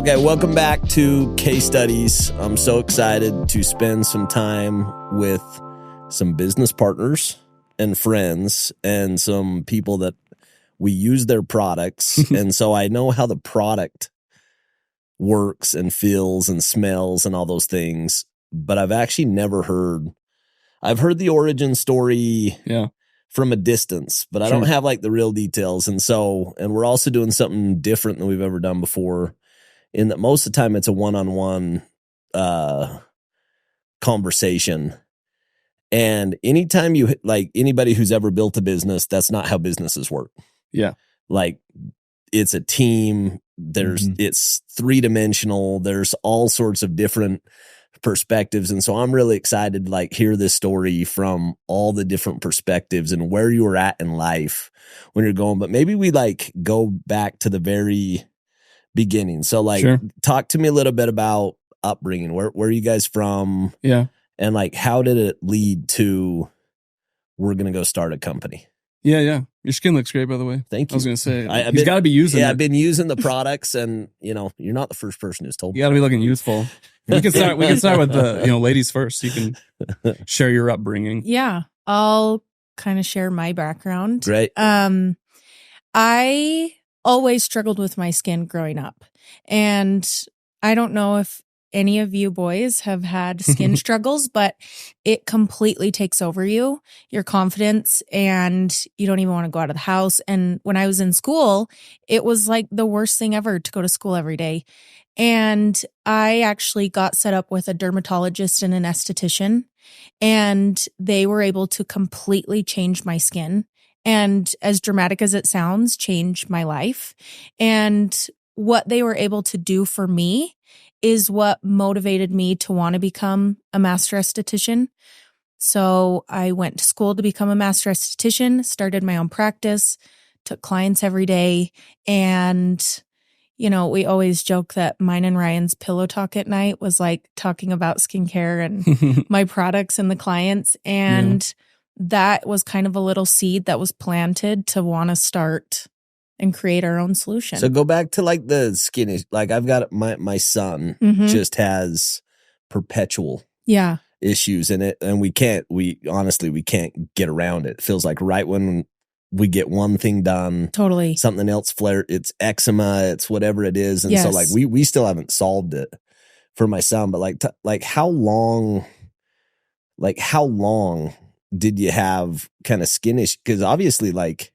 Okay, welcome back to Case Studies. I'm so excited to spend some time with some business partners and friends and some people that we use their products. And so I know how the product works and feels and smells and all those things. But I've actually never heard, I've heard the origin story from a distance, but I don't have like the real details. And so, and we're also doing something different than we've ever done before, in that most of the time it's a one-on-one conversation. And anytime you, like, anybody who's ever built a business, that's not how businesses work. Yeah. Like, it's a team. There's, it's three-dimensional. There's all sorts of different perspectives. And so I'm really excited to like hear this story from all the different perspectives and where you were at in life when you're going. But maybe we like go back to the very beginning. So like, talk to me a little bit about upbringing. Where are you guys from? Yeah. And like, how did it lead to, we're going to go start a company? Yeah, yeah. Your skin looks great, by the way. Thank you. I was going to say, he's got to be using it. I've been using the products, and you know, you're not the first person who's told me. You got to be looking youthful. We can start with the, ladies first. You can share your upbringing. Yeah. I'll kind of share my background. Great. I always struggled with my skin growing up. And I don't know if any of you boys have had skin struggles, but it completely takes over you, your confidence, and you don't even want to go out of the house. And when I was in school, it was like the worst thing ever to go to school every day. And I actually got set up with a dermatologist and an esthetician, and they were able to completely change my skin. And as dramatic as it sounds, change my life. And what they were able to do for me is what motivated me to want to become a master esthetician. So I went to school to become a master esthetician, started my own practice, took clients every day. And, we always joke that mine and Ryan's pillow talk at night was like talking about skincare and my products and the clients. And that was kind of a little seed that was planted to want to start and create our own solution. So go back to like the skin, like I've got my son just has perpetual issues in it, and we honestly can't get around it. It feels like right when we get one thing done, totally something else flare. It's eczema, it's whatever it is. And so like we still haven't solved it for my son, but like how long did you have kind of skin issues? Because obviously like,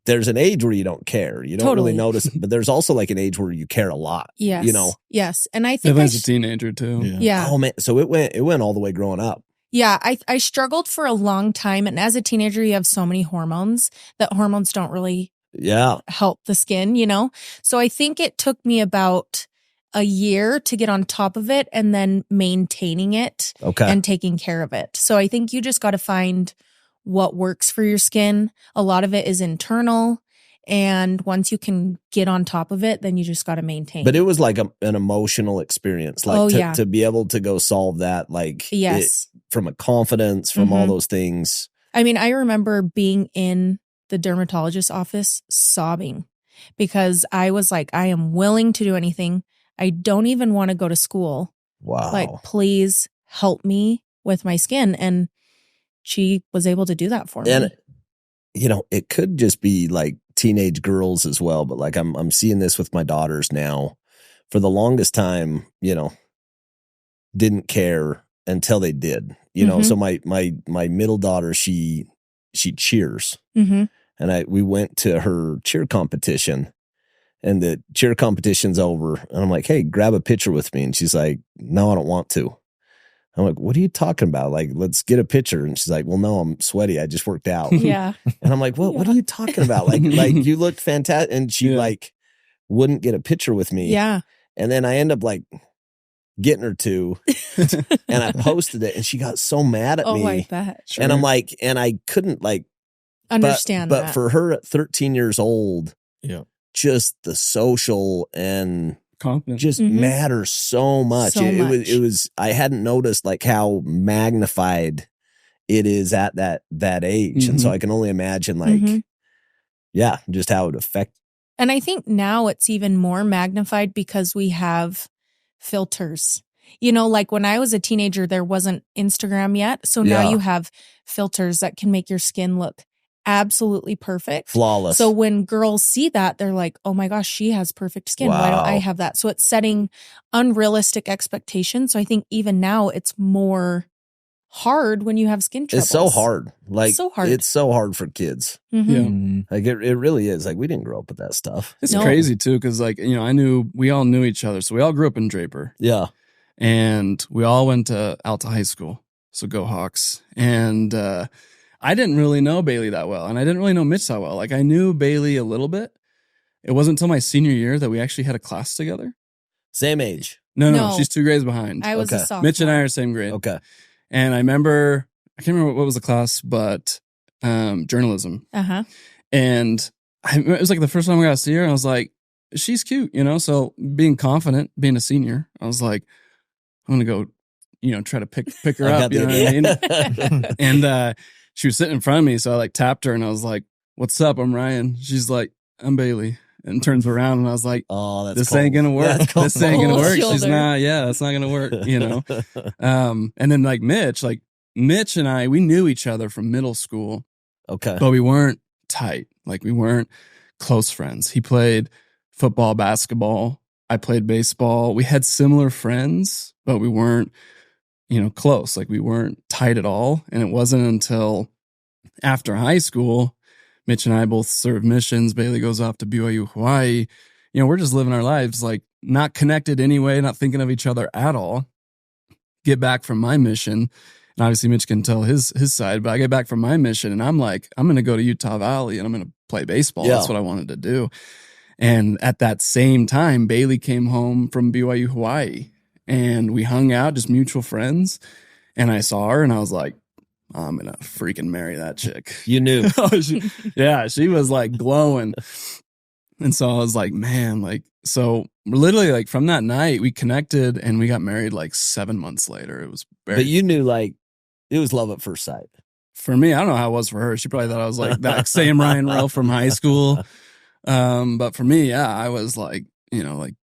there's an age where you don't care. You don't really notice it, but there's also like an age where you care a lot. Yes. Yes. And I think as a teenager too. Yeah. Oh man. So it went all the way growing up. Yeah. I struggled for a long time. And as a teenager, you have so many hormones that hormones don't really help the skin, So I think it took me about a year to get on top of it and then maintaining it and taking care of it. So I think you just got to find what works for your skin. A lot of it is internal. And once you can get on top of it, then you just got to maintain. But it was like an emotional experience, like to be able to go solve that, like from a confidence, from all those things. I mean, I remember being in the dermatologist's office sobbing because I was like, I am willing to do anything. I don't even want to go to school. Wow. Like, please help me with my skin. And she was able to do that for me. And, it could just be like teenage girls as well. But like, I'm seeing this with my daughters now. For the longest time, didn't care until they did, So my middle daughter, she cheers. And we went to her cheer competition, and the cheer competition's over. And I'm like, hey, grab a picture with me. And she's like, no, I don't want to. I'm like, what are you talking about? Like, let's get a picture. And she's like, well, no, I'm sweaty. I just worked out. Yeah. And I'm like, what are you talking about? Like you looked fantastic. And she like wouldn't get a picture with me. Yeah. And then I end up like getting her to, and I posted it, and she got so mad at me. Oh, I bet. Sure. And I'm like, and I couldn't like understand but for her at 13 years old, just the social and confidence just matters so much. It was I hadn't noticed like how magnified it is at that age. And so I can only imagine like just how it And I think now it's even more magnified because we have filters. You know, like when I was a teenager, there wasn't Instagram yet. So now Yeah. you have filters that can make your skin look absolutely perfect. Flawless. So when girls see that, they're like, oh my gosh, she has perfect skin. Why don't I Wow. have that? So it's setting unrealistic expectations. So I think even now it's more hard when you have skin troubles. It's so hard. Like So hard. It's so hard for kids. Mhm. Yeah. Mm. Like it really is. Like we didn't grow up with that stuff. It's No. crazy too, because like, you know, we all knew each other. So we all grew up in Draper Yeah. and we all went to Alta High School. So go Hawks. And I didn't really know Bailey that well. And I didn't really know Mitch that well. Like I knew Bailey a little bit. It wasn't until my senior year that we actually had a class together. Same age. No, No. she's 2 grades behind. I was a Okay. sophomore. Mitch and I are same grade. Okay. And I can't remember what was the class, but journalism. Uh-huh. And it was like the first time I got to see her, and I was like, she's cute, you know? So being confident, being a senior, I was like, I'm going to go, you know, try to pick her I up, got you know what I mean? the- And she was sitting in front of me. So I like tapped her and I was like, what's up? I'm Ryan. She's like, I'm Bailey. And turns around and I was like, Oh, that's this cold. ain't gonna work. That's cold. This ain't gonna Cold work. She's shoulder. not, yeah, that's not gonna work, you know? And then like Mitch and I, we knew each other from middle school, Okay. but we weren't tight. Like we weren't close friends. He played football, basketball. I played baseball. We had similar friends, but we weren't, you know, close. Like we weren't tight at all. And it wasn't until after high school, Mitch and I both served missions. Bailey goes off to BYU, Hawaii. You know, we're just living our lives, like not connected anyway, not thinking of each other at all. Get back from my mission. And obviously Mitch can tell his side, but I get back from my mission and I'm like, I'm going to go to Utah Valley and I'm going to play baseball. Yeah. That's what I wanted to do. And at that same time, Bailey came home from BYU, Hawaii, and we hung out, just mutual friends. And I saw her and I was like, I'm going to freaking marry that chick. You knew. She was like glowing. And so I was like, man, like, so literally like from that night we connected and we got married like 7 months later. It was very, But you knew like it was love at first sight. for me, I don't know how it was for her. She probably thought I was like that same Ryan Rowe from high school. But for me, yeah, I was like, you know, like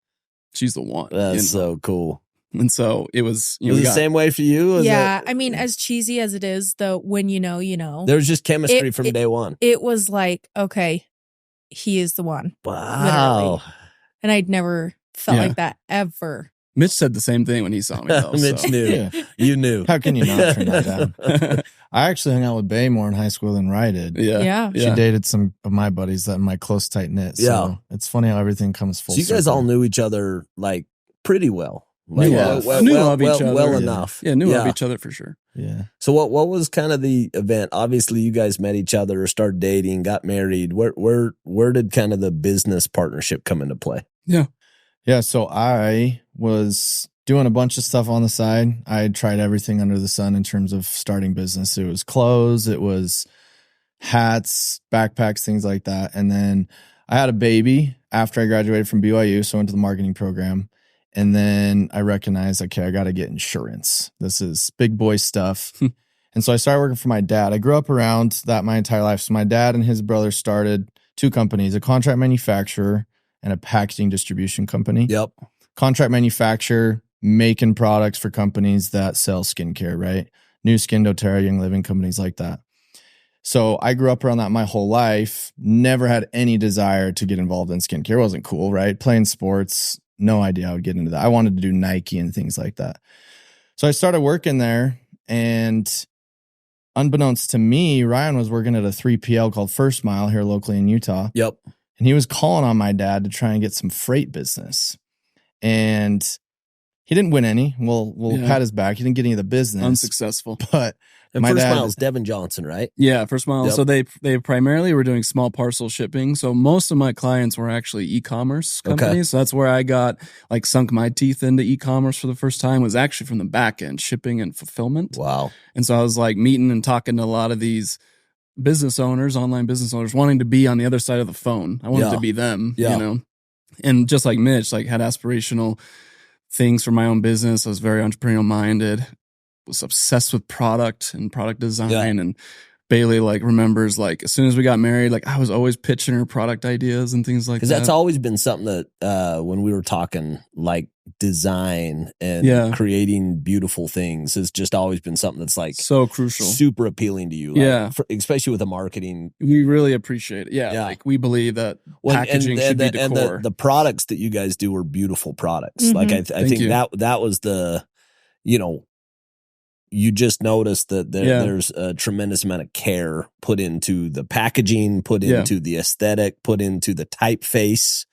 she's the one. That's you know? so cool. And so it was, you know, Was we it the got- same way for you? Was Yeah. it- I mean, as cheesy as it is, though, when you know, you know, there was just chemistry It- from it- day one. it was like, okay, he is the one. Wow. And I'd never felt Yeah. like that ever. Mitch said the same thing when he saw me though. Mitch so. knew. Yeah. You knew. How can you not turn that down? I actually hung out with Bay more in high school than Rye did. Yeah. Yeah. She dated some of my buddies that my close tight knit. So Yeah. it's funny how everything comes full So you guys circle. all knew each other like pretty well. Like, Knew of- knew of each other. well Yeah. enough. Yeah, knew of each other for sure. Yeah. So what was kind of the event? Obviously, you guys met each other or started dating, got married. Where did kind of the business partnership come into play? Yeah. So I was doing a bunch of stuff on the side. I had tried everything under the sun in terms of starting business. It was clothes, it was hats, backpacks, things like that. And then I had a baby after I graduated from BYU. So I went to the marketing program. And then I recognized, okay, I got to get insurance. This is big boy stuff. And so I started working for my dad. I grew up around that my entire life. So my dad and his brother started 2 companies, a contract manufacturer and a packaging distribution company. Yep. Contract manufacturer, making products for companies that sell skincare, right? New Skin, doTERRA, Young Living, companies like that. So I grew up around that my whole life, never had any desire to get involved in skincare. It wasn't cool, right? Playing sports, no idea I would get into that. I wanted to do Nike and things like that. So I started working there, and unbeknownst to me, Ryan was working at a 3PL called First Mile here locally in Utah. Yep. And he was calling on my dad to try and get some freight business. And he didn't win any. We'll Yeah. pat his back. He didn't get any of the business. Unsuccessful. But And My first dad- mile is Devin Johnson, right? Yeah, First Mile. Yep. So they primarily were doing small parcel shipping. So most of my clients were actually e-commerce Okay. companies. So that's where I got like sunk my teeth into e-commerce for the first time, was actually from the back end, shipping and fulfillment. Wow. And so I was like meeting and talking to a lot of these business owners, online business owners, wanting to be on the other side of the phone. I wanted Yeah. to be them, Yeah. you know. And just like Mitch, like had aspirational things for my own business. I was very entrepreneurial minded, was obsessed with product and product design Yeah. and Bailey like remembers like as soon as we got married, like I was always pitching her product ideas and things like that. Because that's always been something that when we were talking like design and creating beautiful things has just always been something that's like so crucial, super appealing to you. Like, especially with the marketing. We really appreciate it. Yeah. Like we believe that packaging should be the core. And the products that you guys do are beautiful products. Like I think that was the, you just noticed that there's a tremendous amount of care put into the packaging, put into the aesthetic, put into the typeface,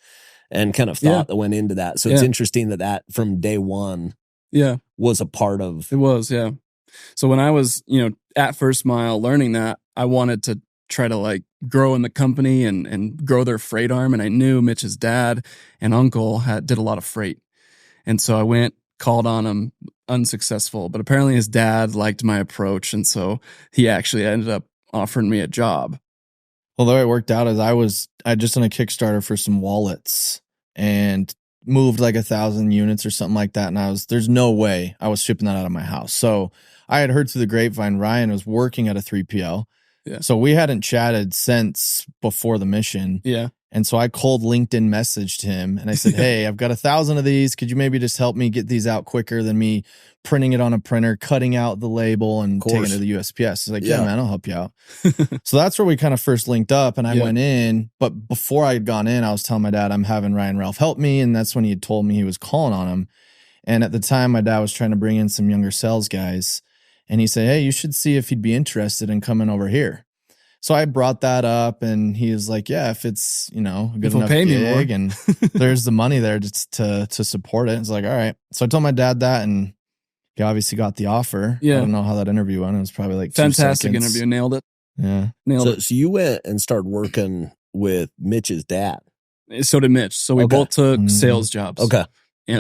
and kind of thought that went into that. So it's interesting that from day one was a part of. It was, So when I was, at First Mile learning that, I wanted to try to like grow in the company and grow their freight arm. And I knew Mitch's dad and uncle did a lot of freight. And so I went, called on him, unsuccessful, but apparently his dad liked my approach, and so he actually ended up offering me a job. Well, the way it worked out is I just done a Kickstarter for some wallets and moved like 1,000 units or something like that, and there's no way I was shipping that out of my house. So I had heard through the grapevine Ryan was working at a 3PL. So we hadn't chatted since before the mission. And so I cold LinkedIn messaged him and I said, hey, I've got 1,000 of these. Could you maybe just help me get these out quicker than me printing it on a printer, cutting out the label and taking it to the USPS? He's like, yeah, man, I'll help you out. So that's where we kind of first linked up, and I went in. But before I had gone in, I was telling my dad I'm having Ryan Ralph help me. And that's when he had told me he was calling on him. And at the time, my dad was trying to bring in some younger sales guys. And he said, hey, you should see if he'd be interested in coming over here. So I brought that up, and he was like, yeah, if it's, a good enough gig and there's the money there to support it. It's like, all right. So I told my dad that, and he obviously got the offer. I don't know how that interview went. It was probably like fantastic interview. Nailed it. Yeah. So you went and started working with Mitch's dad. So did Mitch. So we both took sales jobs. Okay.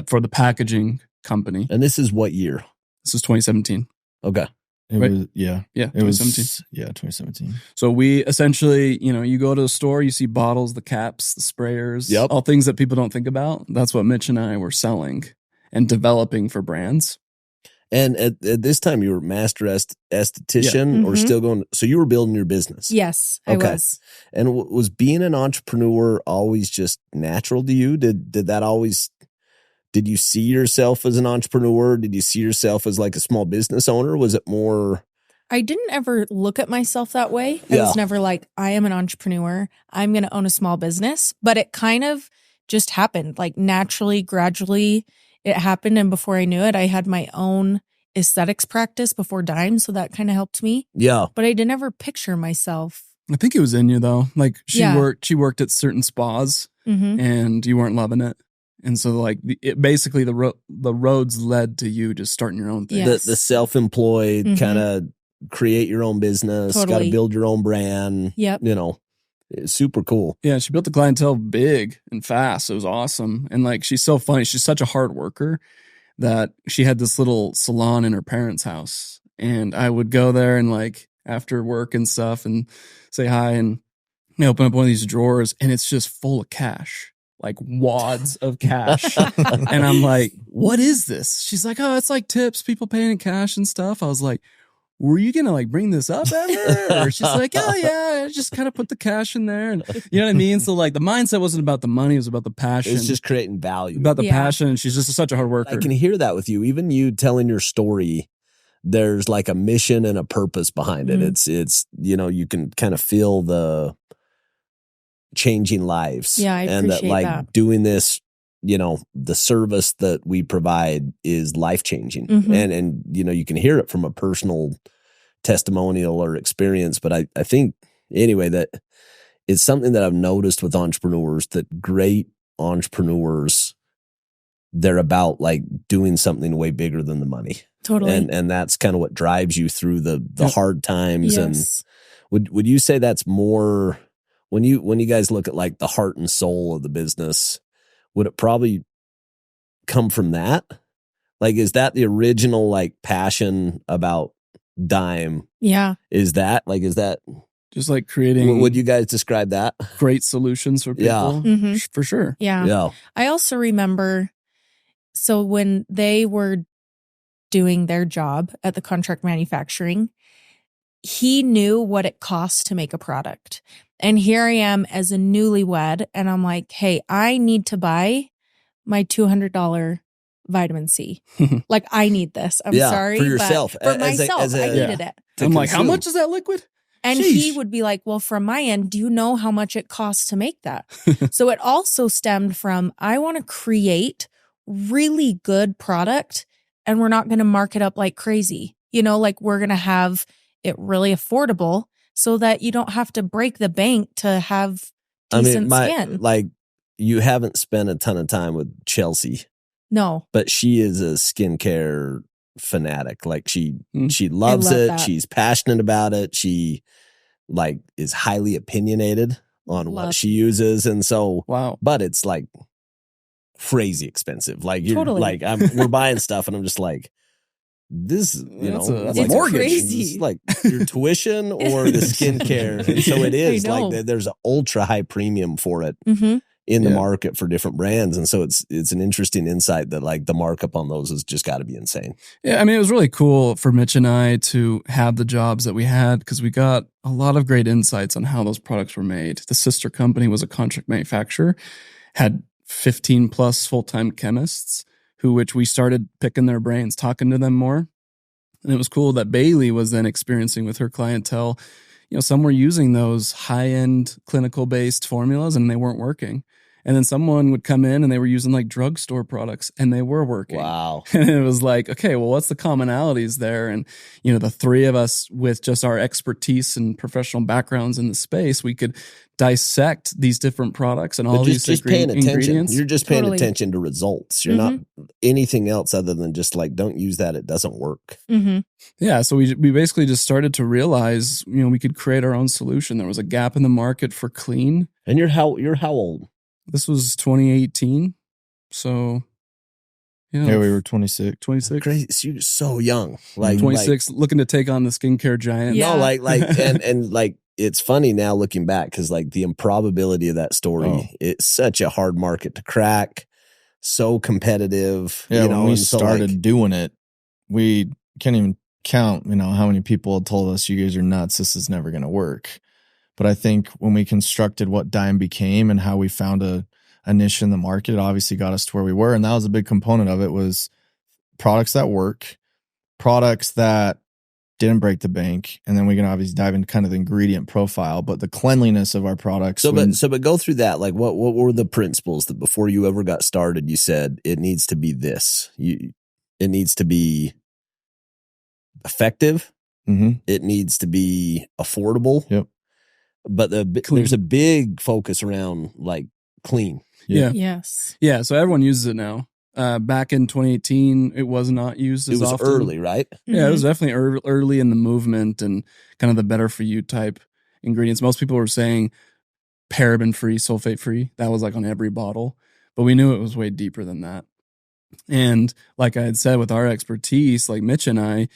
For the packaging company. And this is what year? This is 2017. Okay. It was 2017. 2017. So we essentially, you go to the store, you see bottles, the caps, the sprayers, all things that people don't think about. That's what Mitch and I were selling and developing for brands. And at this time, you were master esthetician or still going. So you were building your business. Yes, I was. And was being an entrepreneur always just natural to you? Did that always? Did you see yourself as an entrepreneur? Did you see yourself as like a small business owner? Was it more? I didn't ever look at myself that way. I was never like, I am an entrepreneur. I'm going to own a small business. But it kind of just happened, like naturally, gradually it happened. And before I knew it, I had my own aesthetics practice before Dime. So that kind of helped me. Yeah. But I didn't ever picture myself. I think it was in you though. Like she worked at certain spas and you weren't loving it. And so, like, basically, the roads led to you just starting your own thing. Yes. The self-employed kind of create your own business, got to build your own brand. Yep. It's super cool. Yeah, she built the clientele big and fast. It was awesome. And, like, she's so funny. She's such a hard worker that she had this little salon in her parents' house. And I would go there and, like, after work and stuff and say hi and open up one of these drawers and it's just full of cash. Like wads of cash. And I'm like, what is this? She's like, oh, it's like tips, people paying in cash and stuff. I was like, were you going to like bring this up ever? Or she's like, oh yeah, I just kind of put the cash in there. And you know what I mean? So like the mindset wasn't about the money, it was about the passion. It's just creating value. About the passion. And she's just such a hard worker. I can hear that with you. Even you telling your story, there's like a mission and a purpose behind it. It's you can kind of feel the changing lives. Yeah, I appreciate that. Doing this, the service that we provide is life changing, and you can hear it from a personal testimonial or experience. But I think anyway that it's something that I've noticed with entrepreneurs that great entrepreneurs, they're about like doing something way bigger than the money. Totally, and that's kind of what drives you through the hard times. Yes. And would you say that's more? When you guys look at like the heart and soul of the business, would it probably come from that? Like, is that the original like passion about Dime? Yeah. Is that just like creating? Would you guys describe that? Great solutions for people. Yeah. For sure. Yeah. I also remember, so when they were doing their job at the contract manufacturing, he knew what it costs to make a product. And here I am as a newlywed, and I'm like, hey, I need to buy my $200 vitamin C. Like, I need this. I'm sorry. For yourself. But for myself, I needed it. I'm like, how much is that liquid? And Sheesh. he would be like, well, from my end, do you know how much it costs to make that? So it also stemmed from, I want to create really good product, and we're not going to mark it up like crazy. You know, like, we're going to have it really affordable so that you don't have to break the bank to have decent skin. Like, you haven't spent a ton of time with Chelsea, No. but she is a skincare fanatic. Like, she loves love it. that. She's passionate about it. She like is highly opinionated on what Love. she uses. And so, Wow. but it's like crazy expensive. Like, you're Totally. like, we're buying stuff and I'm just like, this, you That's know, a like mortgage. crazy. It's like your tuition or the skincare. And so it is I know. like there's an ultra high premium for it Mm-hmm. in the Yeah. market for different brands. And so it's an interesting insight that like the markup on those has just got to be insane. Yeah, I mean, it was really cool for Mitch and I to have the jobs that we had because we got a lot of great insights on how those products were made. The sister company was a contract manufacturer, had 15 plus full-time chemists which we started picking their brains, talking to them more. And it was cool that Bailey was then experiencing with her clientele, you know, some were using those high-end clinical-based formulas and they weren't working. And then someone would come in and they were using like drugstore products and they were working. Wow. And it was like, okay, well, what's the commonalities there? And, you know, the three of us with just our expertise and professional backgrounds in the space, we could dissect these different products and all But these just paying attention. ingredients. You're just paying Totally. attention to results. You're not anything else other than just like, don't use that. It doesn't work. Mm-hmm. Yeah, so we basically just started to realize, you know, we could create our own solution. There was a gap in the market for clean. And you're how old? This was 2018. So, Yeah, we were 26. 26. Crazy. So you're so young. Like 26, looking to take on the skincare giant. Yeah. No, like and like it's funny now looking back because like the improbability of that story, it's such a hard market to crack, so competitive. Yeah, you know, when we and so, started like, doing it, we can't even count, you know, how many people had told us, you guys are nuts, this is never going to work. But I think when we constructed what Dime became and how we found a niche in the market, it obviously got us to where we were. And that was a big component of it, was products that work, products that didn't break the bank. And then we can obviously dive into kind of the ingredient profile, but the cleanliness of our products. So but go through that. Like what were the principles that before you ever got started, you said it needs to be this, it needs to be effective. Mhm. It needs to be affordable. Yep. But there's a big focus around like clean. Yeah. Yes. Yeah, so everyone uses it now. Back in 2018, it was not used It as was often. early, right? Yeah, it was definitely early in the movement and kind of the better for you type ingredients. Most people were saying paraben free, sulfate free. That was like on every bottle, but we knew it was way deeper than that. And like I had said, with our expertise, like Mitch and I,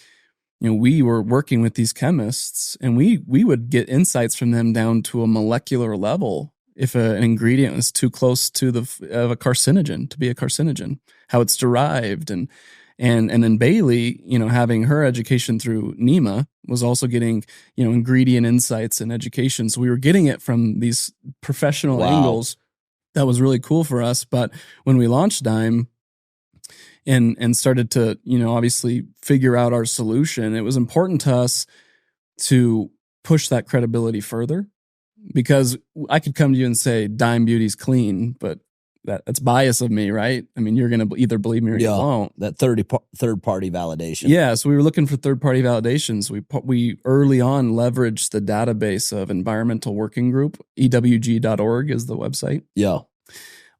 you know, we were working with these chemists and we would get insights from them down to a molecular level. If an ingredient was too close to of a carcinogen to be a carcinogen, how it's derived, and then Bailey, you know, having her education through NEMA, was also getting, you know, ingredient insights and education. So we were getting it from these professional angles. That was really cool for us. But when we launched Dime and started to, you know, obviously figure out our solution, it was important to us to push that credibility further. Because I could come to you and say Dime Beauty's clean, but that's bias of me, right? I mean, you're going to either believe me or you won't. That third party validation. Yeah, so we were looking for third party validations. We early on leveraged the database of Environmental Working Group. EWG.org is the website. Yeah.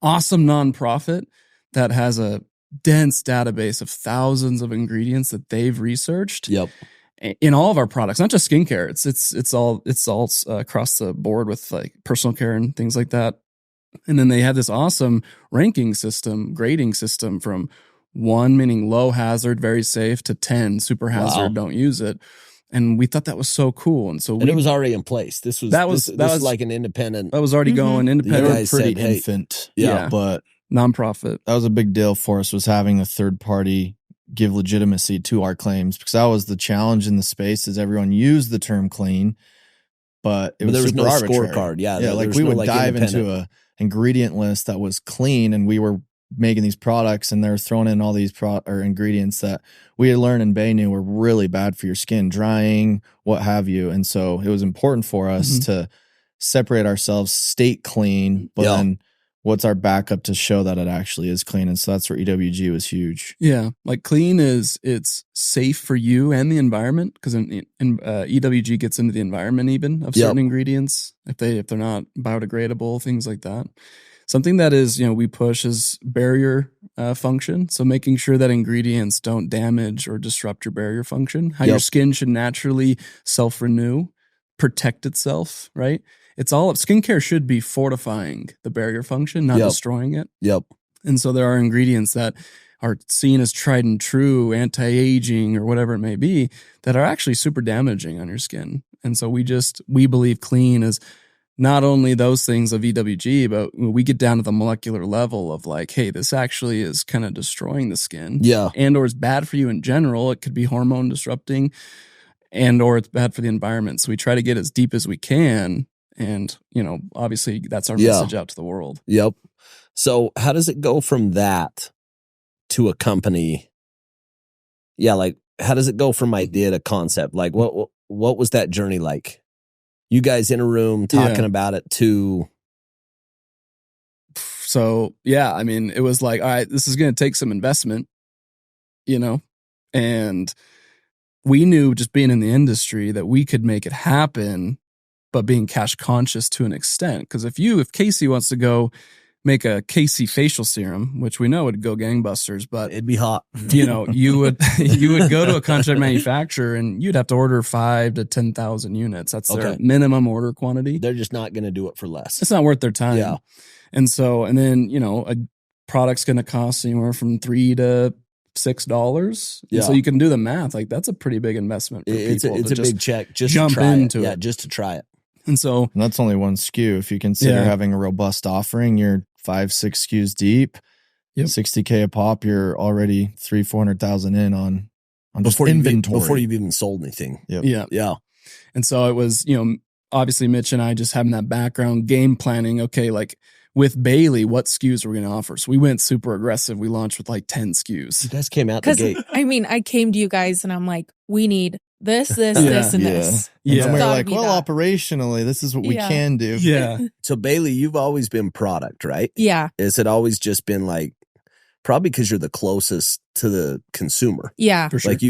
Awesome nonprofit that has a dense database of thousands of ingredients that they've researched. Yep. In all of our products, not just skincare. It's all across the board with like personal care and things like that. And then they had this awesome ranking system, grading system from 1 meaning low hazard, very safe, to 10 super hazard, don't use it. And we thought that was so cool. And so it was already in place. This was like an independent. That was already going independent. guys Pretty said, hey, infant. yeah. But Nonprofit. that was a big deal for us, was having a third party give legitimacy to our claims, because that was the challenge in the space, is everyone used the term clean, but it was there was super no arbitrary. scorecard. Yeah, Yeah. there Like was we no, would like, dive into independent. a ingredient list that was clean, and we were making these products, and they're throwing in all these ingredients that we had learned in Bay knew were really bad for your skin, drying, what have you. And so it was important for us to separate ourselves, state clean, but then what's our backup to show that it actually is clean? And so that's where EWG was huge. Yeah, like clean it's safe for you and the environment, because EWG gets into the environment even of certain ingredients if they're not biodegradable, things like that. Something that is, we push is barrier function. So making sure that ingredients don't damage or disrupt your barrier function. How your skin should naturally self-renew, protect itself, right? It's all skincare should be fortifying the barrier function, not destroying it. Yep. And so there are ingredients that are seen as tried and true, anti-aging or whatever it may be, that are actually super damaging on your skin. And so we believe clean is not only those things of EWG, but we get down to the molecular level of like, hey, this actually is kind of destroying the skin. Yeah. And or it's bad for you in general. It could be hormone disrupting, and or it's bad for the environment. So we try to get as deep as we can. And, obviously that's our message out to the world. Yep. So how does it go from that to a company? Yeah, like how does it go from idea to concept? Like what was that journey like? You guys in a room talking about it to... So, yeah, I mean, it was like, all right, this is going to take some investment, and we knew, just being in the industry, that we could make it happen, but being cash conscious to an extent. Because if Casey wants to go make a Casey facial serum, which we know would go gangbusters, but it'd be hot. You would go to a contract manufacturer and you'd have to order 5,000 to 10,000 units. That's their minimum order quantity. They're just not going to do it for less. It's not worth their time. Yeah. And so, and then, a product's going to cost anywhere from $3 to $6. Yeah. So you can do the math. Like, that's a pretty big investment for It's people. a big check just jump to try into it. it. Yeah, just to try it. And so, And that's only one SKU. If you consider having a robust offering, you're 5-6 SKUs deep, 60K a pop, you're already 300,000-400,000 in on just inventory before you've even sold anything. Yep. Yeah. And so it was, obviously Mitch and I just having that background game planning. Okay, like with Bailey, what SKUs are we going to offer? So we went super aggressive. We launched with like 10 SKUs. You guys came out the gate. I mean, I came to you guys and I'm like, we need this, this, and this. And then we were Gotta like, be well, that. operationally, this is what we Yeah. can do. Yeah. So Bailey, you've always been product, right? Yeah. Is it always just been like, probably because you're the closest to the consumer? Yeah. For sure. Like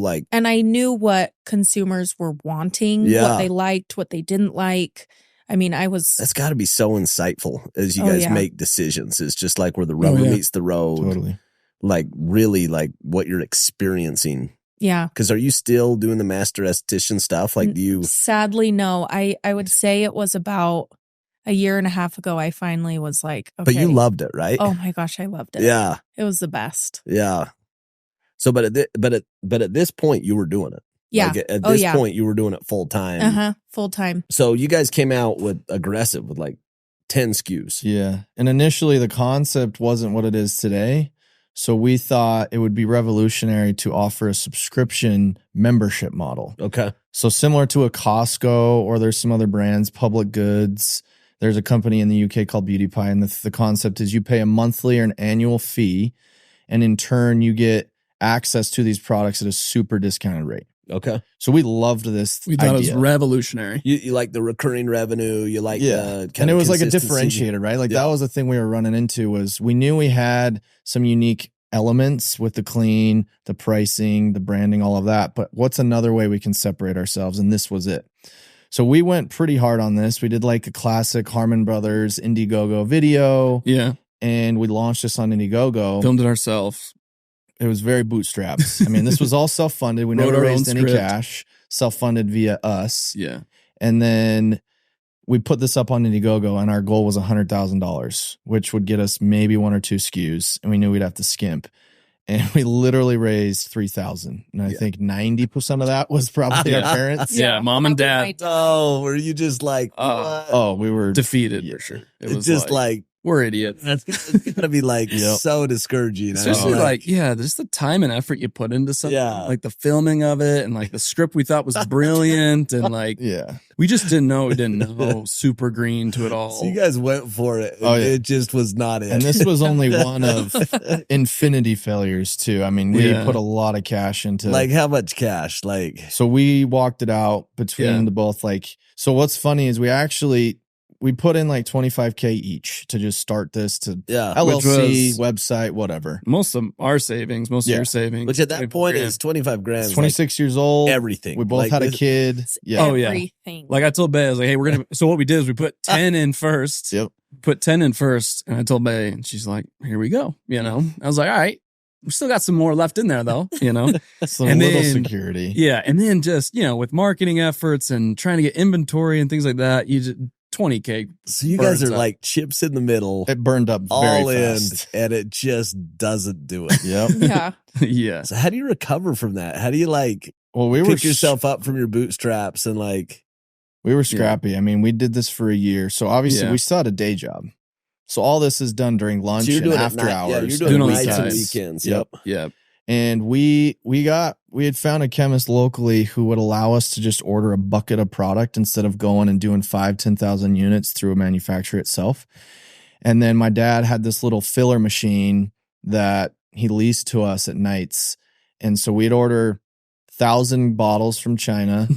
like, And I knew what consumers were wanting, Yeah. what they liked, what they didn't like. I mean, that's got to be so insightful as you Oh, guys yeah. make decisions. It's just like where the rubber yeah. meets the road. Totally. Like really like what you're experiencing. yeah. Because are you still doing the master esthetician stuff? Like do you... Sadly, no. I would say it was about a year and a half ago. I finally was like, okay. But you loved it, right? Oh my gosh, I loved it. Yeah. It was the best. Yeah. So, but at this point, you were doing it. Yeah. Like at this point, you were doing it full time. Full time. So you guys came out with aggressive with like 10 SKUs. Yeah. And initially, the concept wasn't what it is today. So we thought it would be revolutionary to offer a subscription membership model. Okay. So similar to a Costco, or there's some other brands, Public Goods. There's a company in the UK called Beauty Pie, and the concept is you pay a monthly or an annual fee, and in turn you get access to these products at a super discounted rate. Okay. So we loved this. We thought it was idea. revolutionary. You like the recurring revenue. You like the and it was like a consistency. differentiator, right? Like that was the thing we were running into, was we knew we had some unique elements with the clean, the pricing, the branding, all of that. But what's another way we can separate ourselves? And this was it. So we went pretty hard on this. We did like a classic Harmon Brothers Indiegogo video. Yeah. And we launched this on Indiegogo. Filmed it ourselves. It was very bootstraps. I mean, this was all self-funded. We Wrote never our own raised any script. cash. Self-funded via us. Yeah. And then we put this up on Indiegogo, and our goal was $100,000, which would get us maybe 1 or 2 SKUs. And we knew we'd have to skimp. And we literally raised $3,000. And I think 90% of that was probably our parents. Yeah. Mom and dad. Oh, were you just like, what? Oh, we were Defeated for sure. It It's was just like, we're idiots. That's gotta be like so discouraging. Especially like, just the time and effort you put into something. Yeah. Like the filming of it and like the script we thought was brilliant. And like, we just didn't know super green to it all. So you guys went for it. It just was not it. And this was only one of infinity failures too. I mean, we put a lot of cash into like how much cash? Like, so we walked it out between the both. Like, so what's funny is we put in like 25K each to just start this to LLC, website, whatever. Most of our savings, most of your savings. Which at that point is 25 grand. 26 years old. Everything. We both had a kid. Everything. Like I told Bay, I was like, hey, so what we did is we put 10 in first. Put 10 in first. And I told Bay, and she's like, here we go. You know, I was like, all right. We still got some more left in there though, you know, some little security. Yeah. And then just, with marketing efforts and trying to get inventory and things like that, you just 20K. So you guys are like chips in the middle. It burned up all very fast. and it just doesn't do it. Yeah. So how do you recover from that? How do you like we pick yourself up from your bootstraps and like we were scrappy. I mean, we did this for a year. So obviously we still had a day job. So all this is done during lunch and after hours. Yeah, you're doing nights and weekends. Yep. And we had found a chemist locally who would allow us to just order a bucket of product instead of going and doing 10,000 units through a manufacturer itself. And then my dad had this little filler machine that he leased to us at nights. And so we'd order 1,000 bottles from China.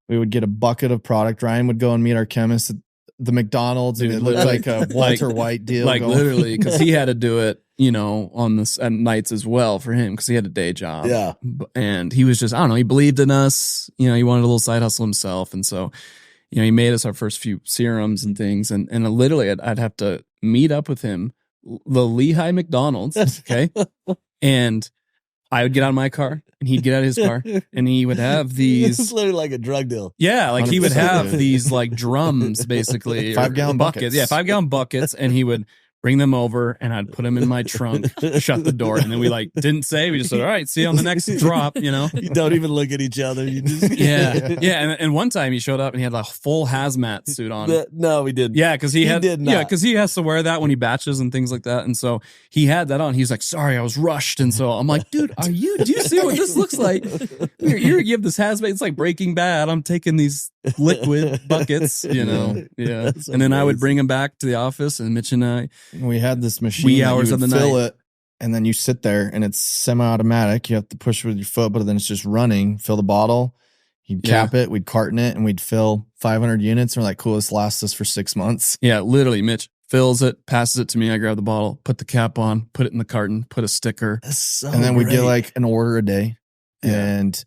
We would get a bucket of product. Ryan would go and meet our chemist at the McDonald's, and it looked like a Walter White deal. Like literally, because he had to do it, on this at nights as well for him because he had a day job. Yeah. And he was just, I don't know, he believed in us. He wanted a little side hustle himself. And so, he made us our first few serums and things. And literally, I'd have to meet up with him, the Lehigh McDonald's. Okay. And I would get out of my car and he'd get out of his car and he would have these. It's literally like a drug deal. Yeah. Like he would have these like drums, basically. 5-gallon buckets. Yeah. 5-gallon buckets. And he would bring them over and I'd put them in my trunk, shut the door. And then we didn't say, we just said, all right, see you on the next drop, You don't even look at each other. You just. Yeah. Yeah. And one time he showed up and he had a full hazmat suit on. No, we didn't. Yeah. Cause he did not. Yeah. Cause he has to wear that when he batches and things like that. And so he had that on. He's like, sorry, I was rushed. And so I'm like, dude, do you see what this looks like? You have this hazmat. It's like Breaking Bad. I'm taking these liquid buckets, Yeah. And then I would bring him back to the office and Mitch and I. We had this machine hours that of the fill night. it, and then you sit there, and it's semi-automatic. You have to push with your foot, but then it's just running. Fill the bottle, you'd cap it, we'd carton it, and we'd fill 500 units. And we're like, cool, this lasts us for 6 months. Yeah, literally, Mitch fills it, passes it to me. I grab the bottle, put the cap on, put it in the carton, put a sticker. That's so and then we'd great. get like an order a day and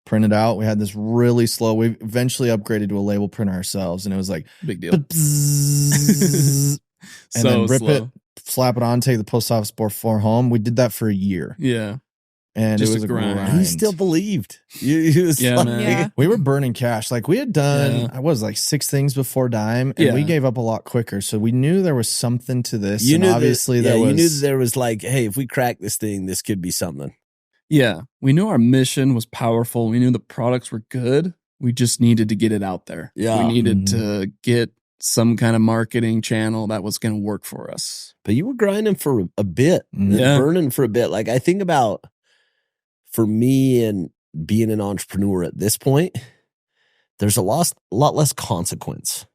print it out. We had this really slow. We eventually upgraded to a label printer ourselves, and it was like Big deal. and then rip it, slap it on, take the post office before home. We did that for a year. Yeah. And Just it was a a grind. grind. He still believed. He was Yeah, like, man. Yeah. We were burning cash. Like we had done, I was like 6 things before dime, and we gave up a lot quicker. So we knew there was something to this. You and knew obviously that, there was. you knew that there was like, hey, if we crack this thing, this could be something. Yeah. We knew our mission was powerful. We knew the products were good. We just needed to get it out there. Yeah. We needed to get some kind of marketing channel that was going to work for us. But you were grinding for a bit, and burning for a bit. Like I think about for me and being an entrepreneur at this point, there's a lot less consequence.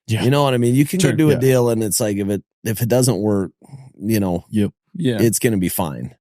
Yeah. You know what I mean? You can Sure, go do a yeah. deal and it's like if it doesn't work, Yeah. it's going to be fine.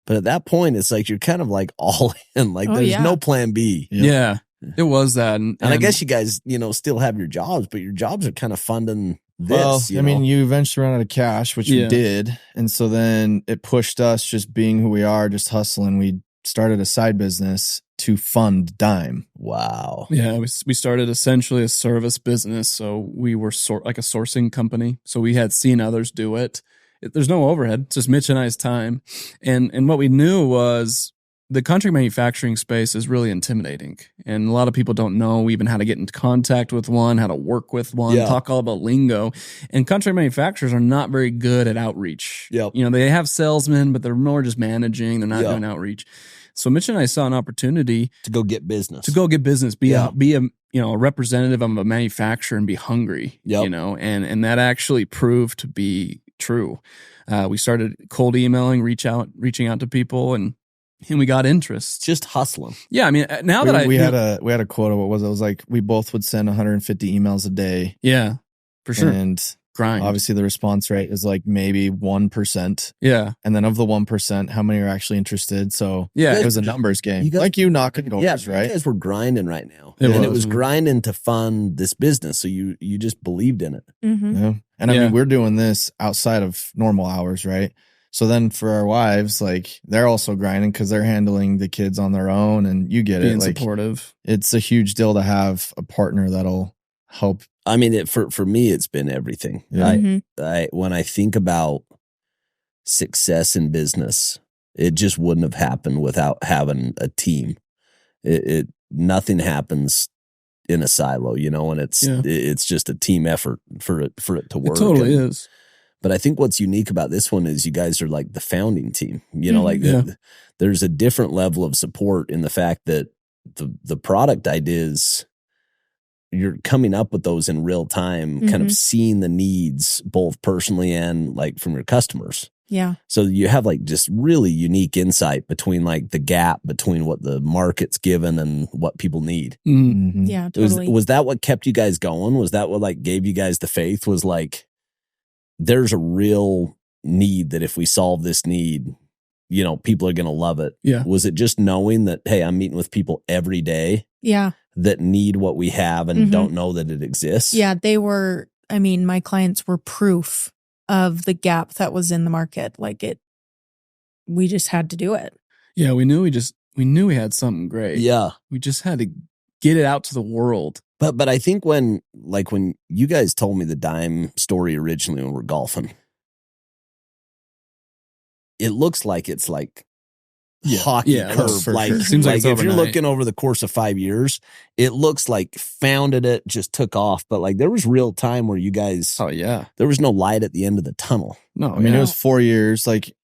But at that point, it's like you're kind of like all in. Like there's no plan B. Yeah. It was that. And I guess you guys, still have your jobs, but your jobs are kind of funding this. Well, you I mean, you eventually run out of cash, which we Yeah. did. And so then it pushed us just being who we are, just hustling. We started a side business to fund Dime. Wow. Yeah, we started essentially a service business. So we were like a sourcing company. So we had seen others do it. There's no overhead. It's just Mitch and I's time. And what we knew was the contract manufacturing space is really intimidating. And a lot of people don't know even how to get into contact with one, how to work with one, talk all about lingo. And contract manufacturers are not very good at outreach. Yep. They have salesmen, but they're more just managing. They're not doing outreach. So Mitch and I saw an opportunity to go get business. to go get business, be Yeah. a representative of a manufacturer and be hungry, Yep. and that actually proved to be true. We started cold emailing, reaching out to people, and we got interest. Just hustling. Yeah, I mean, now that we had a quota. What was it? It was like we both would send 150 emails a day, yeah, for sure, and grind. obviously the response rate is like maybe 1%. Yeah, And then of the 1%, how many are actually interested? So yeah, it was a numbers game. You guys- like you knocking doors, Yeah, right? You guys were grinding right now. It and it was. was grinding to fund this business. So you just believed in it. Mm-hmm. Yeah. And I Yeah. mean, we're doing this outside of normal hours, right? So then for our wives, like they're also grinding because they're handling the kids on their own, and you get being it. Like supportive. it's a huge deal to have a partner that'll help. I mean, for me, it's been everything. Yeah. Mm-hmm. When I think about success in business, it just wouldn't have happened without having a team. Nothing happens in a silo, and it's just a team effort for it to work. It totally And- is. But I think what's unique about this one is you guys are like the founding team. Like Yeah. there's a different level of support in the fact that the product ideas, you're coming up with those in real time, kind of seeing the needs both personally and like from your customers. Yeah. So you have like just really unique insight between like the gap between what the market's given and what people need. Mm. Mhm. Yeah, totally. Was that what kept you guys going? Was that what like gave you guys the faith? Was like, there's a real need that if we solve this need, people are going to love it. Yeah. Was it just knowing that, hey, I'm meeting with people every day Yeah. that need what we have and Mhm. don't know that it exists? Yeah. My clients were proof of the gap that was in the market. We just had to do it. Yeah, we knew we had something great. Yeah. We just had to get it out to the world. But I think when you guys told me the Dime story originally when we're golfing, it looks like it's like hockey Yeah, curve. for Like, sure. Seems like like it's if you're overnight. looking over the course of 5 years, it looks like founded it, just took off. But like there was real time where you guys, Oh yeah. there was no light at the end of the tunnel. No, I mean, yeah. it was 4 years. Like,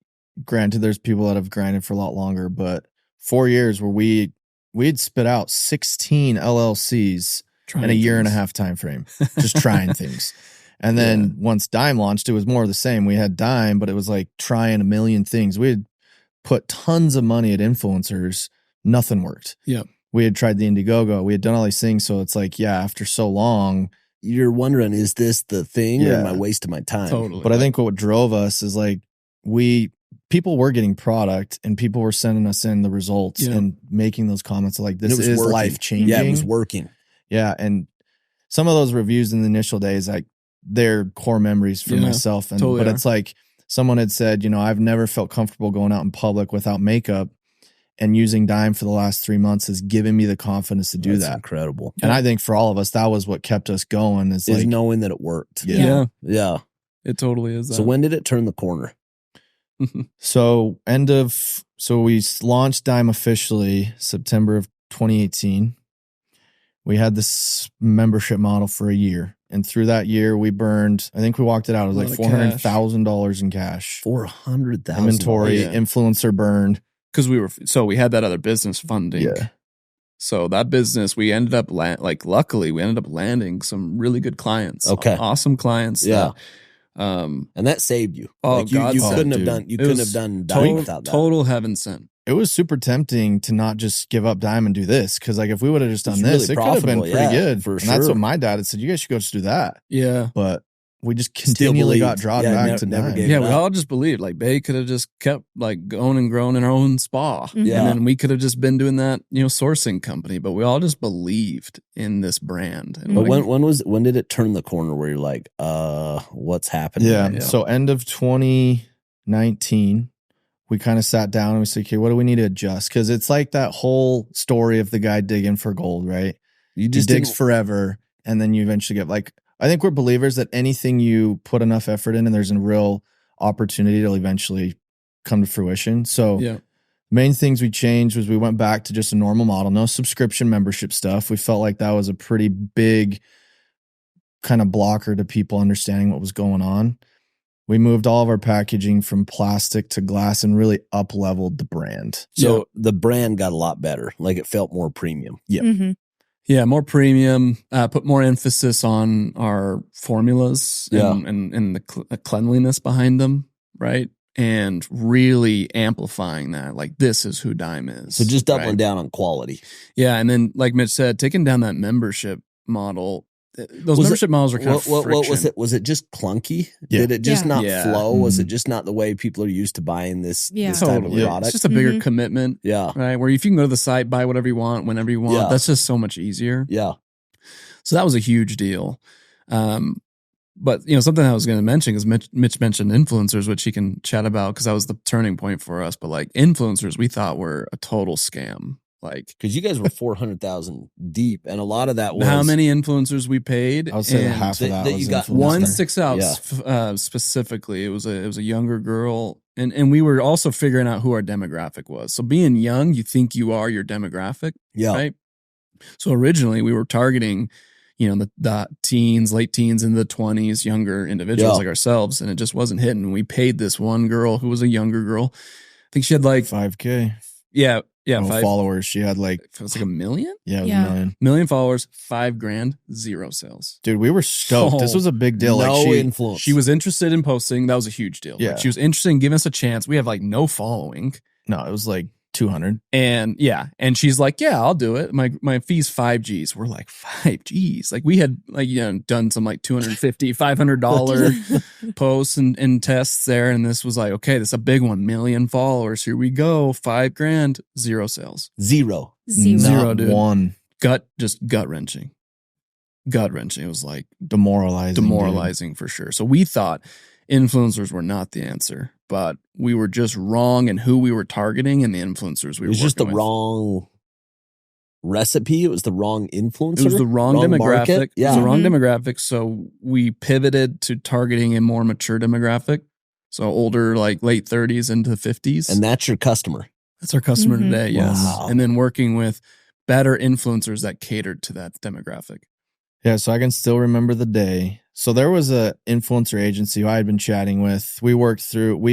granted, there's people that have grinded for a lot longer, but 4 years where we'd spit out 16 LLCs in a year and a half time frame, just trying things. And then once Dime launched, it was more of the same. We had Dime, but it was like trying a million things. We had put tons of money at influencers. Nothing worked. Yep. We had tried the Indiegogo. We had done all these things. So it's like, yeah, after so long. You're wondering, is this the thing or am Yeah. I wasting my time? Totally. But I think what drove us is like people were getting product and people were sending us in the results Yeah. and making those comments like, And this it was is working. life changing. Yeah, it was working. Yeah, and some of those reviews in the initial days, like they're core memories for Yeah, myself. And totally but are. it's like someone had said, I've never felt comfortable going out in public without makeup, and using Dime for the last 3 months has given me the confidence to do That's that. incredible. And I think for all of us, that was what kept us going. Is Is like, knowing that it worked. Yeah. yeah, Yeah. it totally is. So when did it turn the corner? so we launched Dime officially September of 2018. We had this membership model for a year. And through that year, we burned, I think we walked it out. It was A like lot of cash. $400,000 in cash. $400,000 Inventory, yeah. influencer burned. because we had that other business funding. Yeah. So that business, we ended up luckily we ended up landing some really good clients. Okay. Awesome clients. Yeah. that, And that saved you. Oh, like you God couldn't saved, have dude. done. You It couldn't was have done Dime total, without that. total heaven sent. It was super tempting to not just give up Dime and do this. Cause like if we would have just It's done this, really it could have been profitable, pretty yeah, good. for And that's sure. what my dad had said. You guys should go just do that. Yeah. But we just Still continually got believed. drawn Yeah, back never- to never Dime. gave Yeah, it we up. all just believed like Bay could have just kept like going and growing in our own spa. Mhm. Yeah. And then we could have just been doing that, sourcing company, but we all just believed in this brand. And But like, when did it turn the corner where you're like, what's happening? Yeah. right now? So end of 2019, we kind of sat down and we said, okay, what do we need to adjust? Because it's like that whole story of the guy digging for gold, right? you He just digs didn't- forever, and then you eventually get like, I think we're believers that anything you put enough effort in and there's a real opportunity, it'll eventually come to fruition. So yeah. main things we changed was we went back to just a normal model, no subscription membership stuff. We felt like that was a pretty big kind of blocker to people understanding what was going on. We moved all of our packaging from plastic to glass and really up-leveled the brand. So the brand got a lot better. Like it felt more premium. Yeah. Mm-hmm. Yeah, more premium, put more emphasis on our formulas and the cleanliness behind them, right? And really amplifying that, like, this is who Dime is. So just doubling right? down on quality. Yeah, and then, like Mitch said, taking down that membership model. Those membership models are kind of friction. What was it? Was it just clunky? Yeah. Did it just not Yeah. flow? Was it just not the way people are used to buying this type of Totally. product? It's just a bigger Mhm. commitment, Yeah. right? Where if you can go to the site, buy whatever you want, whenever you want, Yeah. that's just so much easier. Yeah. So that was a huge deal. But something I was going to mention is Mitch mentioned influencers, which he can chat about because that was the turning point for us. But like influencers, we thought were a total scam. Like, Because you guys were 400,000 deep, and a lot of that was how many influencers we paid? I would say and half of that that was you got influencer. one sticks out Yeah. specifically. It was a younger girl, and we were also figuring out who our demographic was. So being young, you think you are your demographic, Yeah. right? So originally we were targeting, the teens, late teens, into the 20s, younger individuals Yeah. like ourselves, and it just wasn't hitting. We paid this one girl who was a younger girl. I think she had like 5K followers. followers. She had like, It was like 1 million. yeah, it was Yeah. 1 million. Million followers, $5,000, 0 sales. Dude, we were stoked. This was a big deal. No Like influence. She was interested in posting. That was a huge deal. Yeah. Like, she was interested in giving us a chance. We have like no following. no, it was like 200. And and she's like, yeah, I'll do it. My fee's $5,000. We're like, $5,000. Like we had done some like $250, $500 posts and tests there. And this was like, okay, this is a big one, 1 million followers. Here we go. $5,000, 0 sales. Zero. Zero. Zero, Not dude. one. Gut wrenching. It was like Demoralizing. for sure. So we thought influencers were not the answer, but we were just wrong in who we were targeting and the influencers we It were was just the working with. wrong recipe. It was the wrong influencer. It was the wrong demographic. market. It was Yeah. the wrong Mhm. demographic. So we pivoted to targeting a more mature demographic. So older, like late 30s into 50s. And that's your customer. That's our customer Mhm. today. Yes. Wow. And then working with better influencers that catered to that demographic. Yeah, so I can still remember the day. So there was a influencer agency who I had been chatting with. We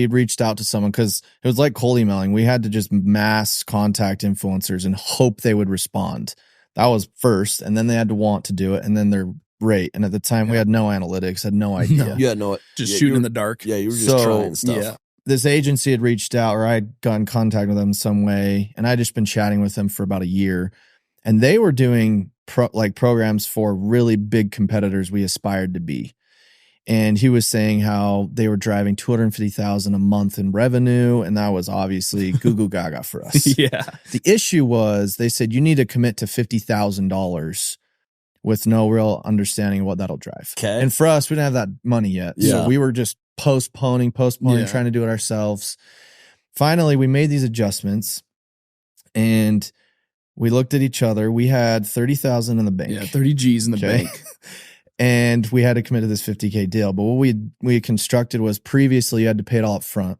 reached out to someone because it was like cold emailing. We had to just mass contact influencers and hope they would respond. That was first, and then they had to want to do it, and then their rate. And at the time, we had no analytics, had no idea. No. Yeah, no. Just yeah, shooting you in were- the dark. Yeah, you were just So, trying stuff. Yeah. This agency had reached out, or I'd got in contact with them in some way, and I'd just been chatting with them for about a year. And they were doing programs for really big competitors we aspired to be. And he was saying how they were driving 250,000 a month in revenue, and that was obviously goo goo gaga for us. Yeah. The issue was they said you need to commit to $50,000 with no real understanding of what that'll drive. Okay. And for us, we didn't have that money yet. Yeah. So we were just postponing, Yeah. trying to do it ourselves. Finally, we made these adjustments and we looked at each other. We had 30,000 in the bank. Yeah. 30 G's in the Okay. bank. And we had to commit to this 50K deal. But what we had constructed was previously you had to pay it all up front.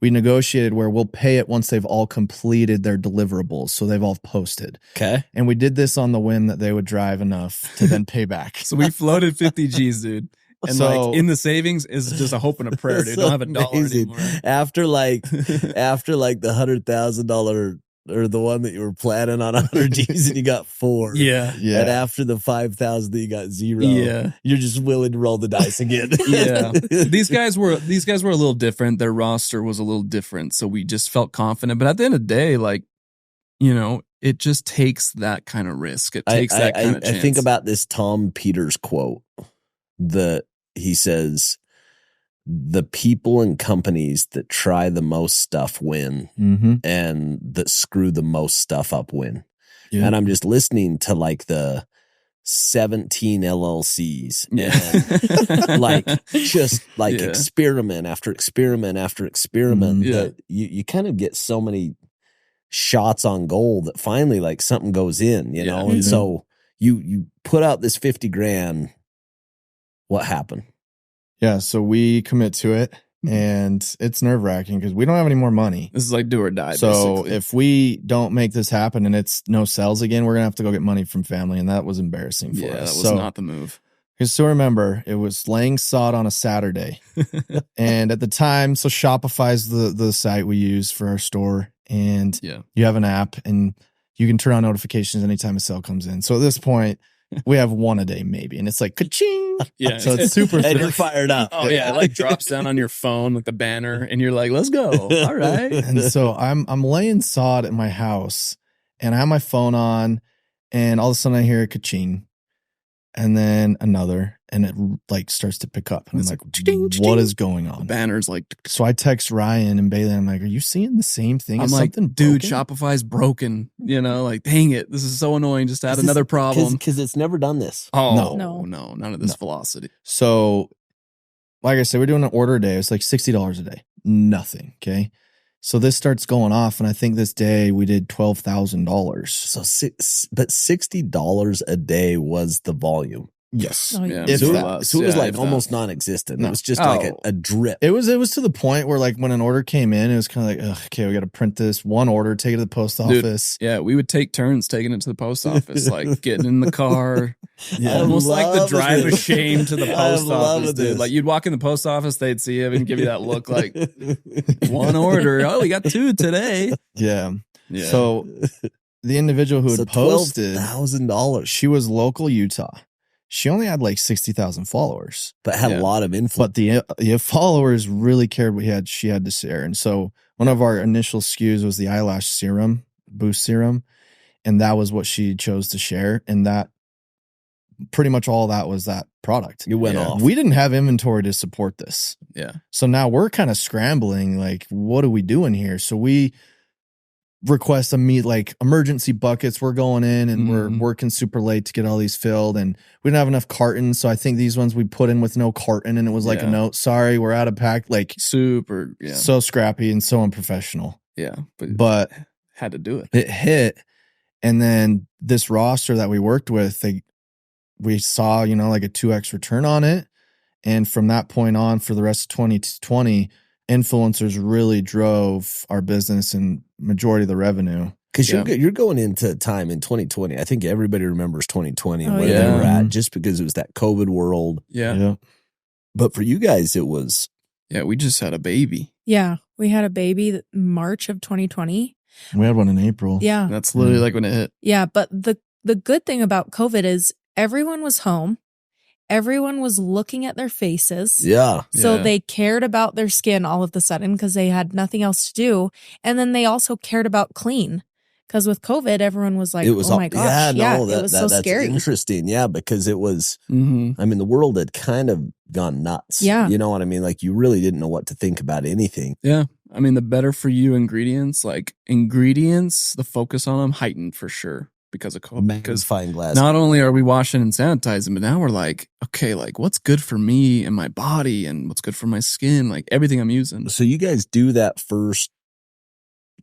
We negotiated where we'll pay it once they've all completed their deliverables. So they've all posted. Okay. And we did this on the whim that they would drive enough to then pay back. So we floated 50 G's, dude. And So- like in the savings is just a hope and a prayer, dude. That's Don't have a dollar amazing. anymore. After like the $100,000 or the one that you were planning on 100 G's and you got 4. Yeah. And Yeah. after the 5,000 that you got 0. Yeah. You're just willing to roll the dice again. Yeah. These guys were a little different. Their roster was a little different. So we just felt confident. But at the end of the day, like, it just takes that kind of risk. It takes that kind of chance. I think about this Tom Peters quote that he says, the people and companies that try the most stuff win, Mm-hmm. and that screw the most stuff up win. Yeah. And I'm just listening to like the 17 LLCs Yeah. and like just like Yeah. experiment after experiment after experiment Mhm. Yeah. that you kind of get so many shots on goal that finally like something goes in, you know? Yeah. And so you put out this 50 grand. What happened? Yeah. So we commit to it and it's nerve wracking because we don't have any more money. This is like do or die. So basically. if we don't make this happen and it's no sales again, we're going to have to go get money from family. And that was embarrassing for that us. was So not the move. Because still remember, it was laying sod on a Saturday. And at the time, so Shopify's the site we use for our store. And Yeah. you have an app and you can turn on notifications anytime a sale comes in. So at this point, we have one a day maybe. And it's like ka-ching. Yeah. So it's super And you're fired up. Oh yeah, it like drops down on your phone like the banner, and you're like, "Let's go!" All right. And so I'm laying sod at my house, and I have my phone on, and all of a sudden I hear a ka-ching, and then another, and it like starts to pick up, and It's I'm like, like, "Ching, what ching." is going The on? banner's like, So I text Ryan and Bailey. I'm like, are you seeing the same thing? I'm Is like, something dude, broken? Shopify's broken. You know, like, dang it, this is so annoying. Just to add another problem. Because it's never done this. Oh No. no, none of this No. velocity. So, like I said, we're doing an order a day. It's like $60 a day. Nothing. Okay. So this starts going off, and I think this day we did $12,000. So but $60 a day was the volume. Yes. Oh, Yeah, If So, that. so it was Yeah, like if almost that. non-existent. No. It was just like Oh. a drip. It was to the point where like when an order came in, it was kind of like, ugh, okay, we got to print this one order, take it to the post Dude, office. Yeah, we would take turns taking it to the post office, like getting in the car, Yeah. almost like the love drive it. of shame to the I post love office, dude. this. Like you'd walk in the post office, they'd see you and give you that look, like one order. Oh, we got two today. Yeah. Yeah. So the individual who had So posted, $12,000, she was local Utah. She only had like 60,000 followers, but had Yeah. a lot of influence. but the followers really cared what she had to share. And so one of our initial SKUs was the eyelash serum, boost serum, and that was what she chose to share. And that pretty much all that was that product. It went Yeah. off. We didn't have inventory to support this. yeah. So now we're kind of scrambling, like, what are we doing here? So we request like emergency buckets. We're going in and we're Mhm. working super late to get all these filled, and we didn't have enough cartons. So I think these ones we put in with no carton, and it was like a Yeah. note, sorry, we're out of pack. Like Super. Yeah. so scrappy and so unprofessional. Yeah. But had to do it. it hit, and then this roster that we worked with, we saw, like a 2x return on it. And from that point on, for the rest of 2020, influencers really drove our business and majority of the revenue. Because Yeah. you're going into a time in 2020. I think everybody remembers 2020 and Oh, where yeah. they were at, Mhm. just because it was that COVID world. Yeah. But for you guys, it was Yeah. We just had a baby. Yeah. We had a baby March of 2020. We had one in April. Yeah. That's literally like when it hit. Yeah. But the good thing about COVID is everyone was home. Everyone was looking at their faces. yeah. So Yeah. they cared about their skin all of the sudden because they had nothing else to do. And then they also cared about clean. Because with COVID, everyone was like, it was oh my gosh. Yeah, it was so that's scary. interesting. Yeah, because it was. Mm-hmm. I mean, the world had kind of gone nuts. Yeah. You know what I mean? Like you really didn't know what to think about anything. Yeah. I mean, the better for you ingredients, the focus on them heightened for sure because of COVID. Because Magnifying glass. not only are we washing and sanitizing, but now we're like, okay, like what's good for me and my body and what's good for my skin, like everything I'm using. So you guys do that first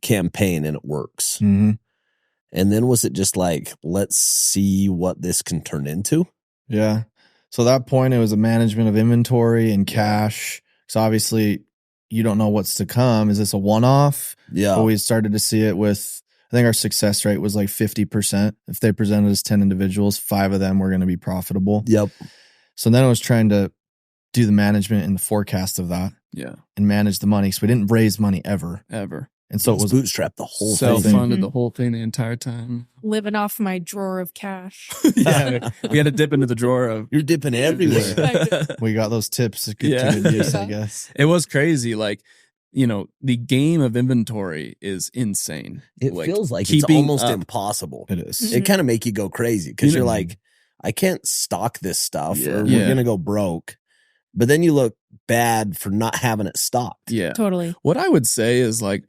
campaign and it works. Mm-hmm. And then was it just like, let's see what this can turn into? Yeah. So at that point, it was a management of inventory and cash. So obviously, you don't know what's to come. Is this a one-off? Yeah. But we started to see it with, I think our success rate was like 50%. If they presented us 10 individuals, 5 of them were going to be profitable. Yep. So then I was trying to do the management and the forecast of that Yeah. and manage the money. So we didn't raise money ever. Ever. And so it was bootstrap the whole Self thing. funded Mhm. the whole thing the entire time. Living off my drawer of cash. Yeah. We had to dip into the drawer of You're dipping everywhere. we got those tips to good use, I guess. It was crazy. Like, the game of inventory is insane. It Like, feels like it's keeping almost up. impossible. It is. Mhm. It kind of make you go crazy because You you're know- like, I can't stock this stuff Yeah. or Yeah. we're going to go broke. But then you look bad for not having it stocked. Yeah. Totally. What I would say is like,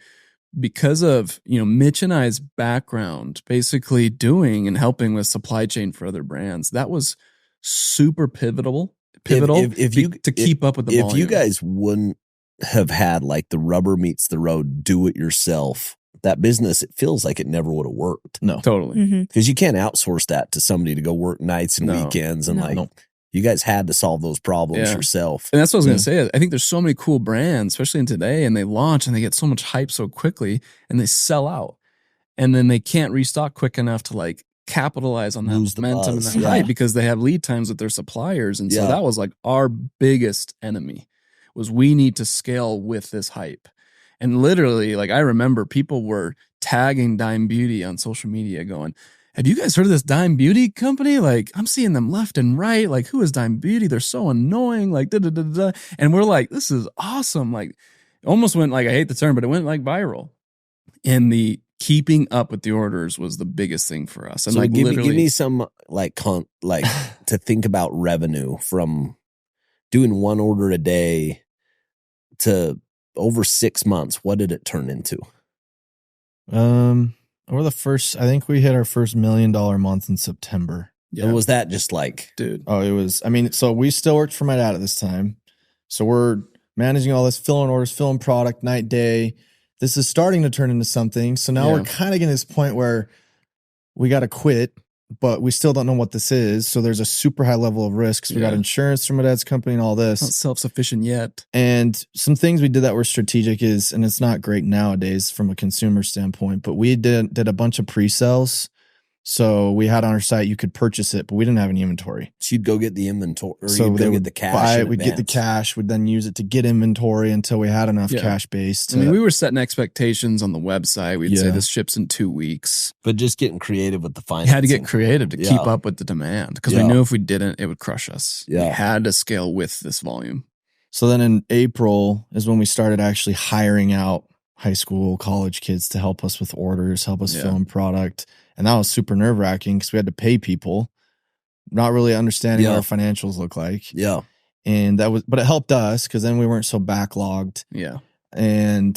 because of, Mitch and I's background, basically doing and helping with supply chain for other brands, that was super pivotal If you to keep up with the if volume. you guys wouldn't have had like the rubber meets the road, do it yourself, that business, it feels like it never would have worked No. totally. Hmm. because you can't outsource that to somebody to go work nights and No. weekends. And No. like, No. you guys had to solve those problems Yeah. yourself. And that's what I was Yeah. going to say. I think there's so many cool brands, especially in today, and they launch and they get so much hype so quickly and they sell out. And then they can't restock quick enough to like capitalize on that Lose the momentum and buzz, that yeah. hype because they have lead times with their suppliers. And so Yeah. that was like our biggest enemy was we need to scale with this hype. And literally, like I remember people were tagging Dime Beauty on social media going, have you guys heard of this Dime Beauty company? Like I'm seeing them left and right. Like who is Dime Beauty? They're so annoying. Like da da da da. And we're like, this is awesome. Like it almost went like, I hate the term, but it went like viral. And the keeping up with the orders was the biggest thing for us. And So like give literally, me some like to think about revenue from doing one order a day to over 6 months. What did it turn into? Over the first, I think we hit our first $1 million month in September. yeah, And was that just like, dude. Oh, it was, I mean, so we still worked for my dad at this time. So we're managing all this, filling orders, filling product, night, day. This is starting to turn into something. So now Yeah. we're kind of getting to this point where we got to quit, but we still don't know what this is. So there's a super high level of risks. We got Yeah. insurance from my dad's company and all Not this. self-sufficient yet. And some things we did that were strategic is, and it's not great nowadays from a consumer standpoint, but we did a bunch of pre-sales. So we had on our site, you could purchase it, but we didn't have any inventory. so you'd go get the inventory or So you'd they go would get the cash? buy in it, we'd get the advance? cash, would then use it to get inventory until we had enough Yeah. cash base. I mean, we were setting expectations on the website. We'd say Yeah. this ships in 2 weeks. But just getting creative with the We financing. had to get creative to Yeah. keep up with the demand because Yeah. we knew if we didn't, it would crush us. We Yeah. had to scale with this volume. So then in April is when we started actually hiring out high school, college kids to help us with orders, help us Yeah. fill in product. And that was super nerve wracking because we had to pay people, not really understanding Yeah. what our financials look like. Yeah. And that was, but it helped us because then we weren't so backlogged. Yeah. And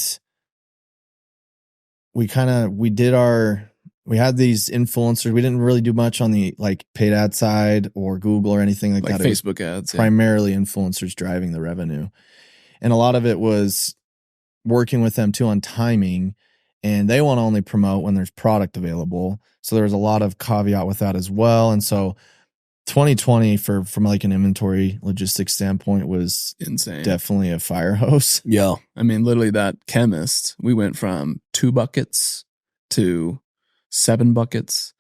we had these influencers. We didn't really do much on the like paid ad side or Google or anything like Like that. It was Facebook ads. Yeah. primarily influencers driving the revenue. And a lot of it was working with them too on timing, and they want to only promote when there's product available. So there was a lot of caveat with that as well. And so 2020 from like an inventory logistics standpoint was Insane. definitely a fire hose. Yeah. I mean, literally that chemist, we went from 2 buckets to 7 buckets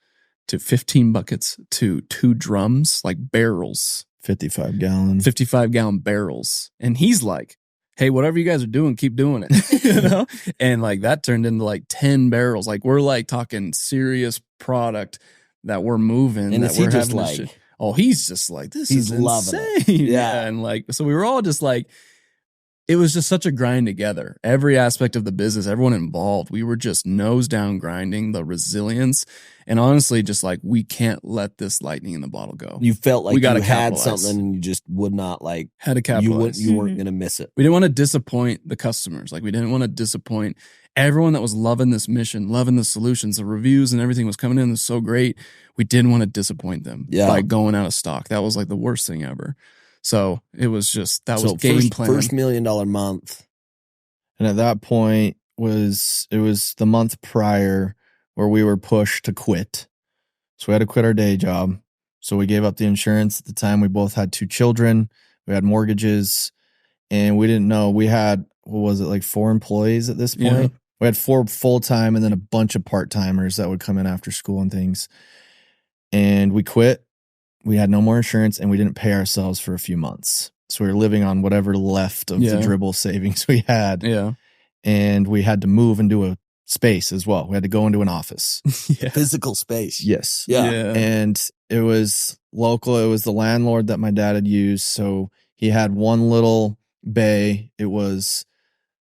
to 15 buckets to 2 drums, like barrels, 55 gallon. 55-gallon barrels. And he's like, hey, whatever you guys are doing, keep doing it. You know? And like that turned into like 10 barrels. Like we're like talking serious product that we're moving. And that is he we're just having to like, ship. Oh, he's just like, this He's is loving insane. it. Yeah. And like, so we were all just like, it was just such a grind together. Every aspect of the business, everyone involved, we were just nose down grinding, the resilience. And honestly, just like, we can't let this lightning in the bottle go. you felt like We gotta you had capitalize. something and you just would not like, Had to you capitalize. weren't Mhm. going to miss it. We didn't want to disappoint the customers. Like we didn't want to disappoint everyone that was loving this mission, loving the solutions, the reviews and everything was coming in. It was so great. We didn't want to disappoint them Yeah. by going out of stock. That was like the worst thing ever. So it was just, that was So game plan. first $1 million month. And at that point it was the month prior where we were pushed to quit. So we had to quit our day job. So we gave up the insurance. At the time, we both had 2 children. We had mortgages, and we didn't know. We had, what was it, like 4 employees at this point? Yeah. We had 4 full-time and then a bunch of part-timers that would come in after school and things. And we quit. We had no more insurance, and we didn't pay ourselves for a few months. So we were living on whatever left of Yeah. the dribble savings we had. Yeah. And we had to move into a space as well. We had to go into an office. Yeah. Physical space. Yes. Yeah. And it was local. It was the landlord that my dad had used. So he had one little bay. It was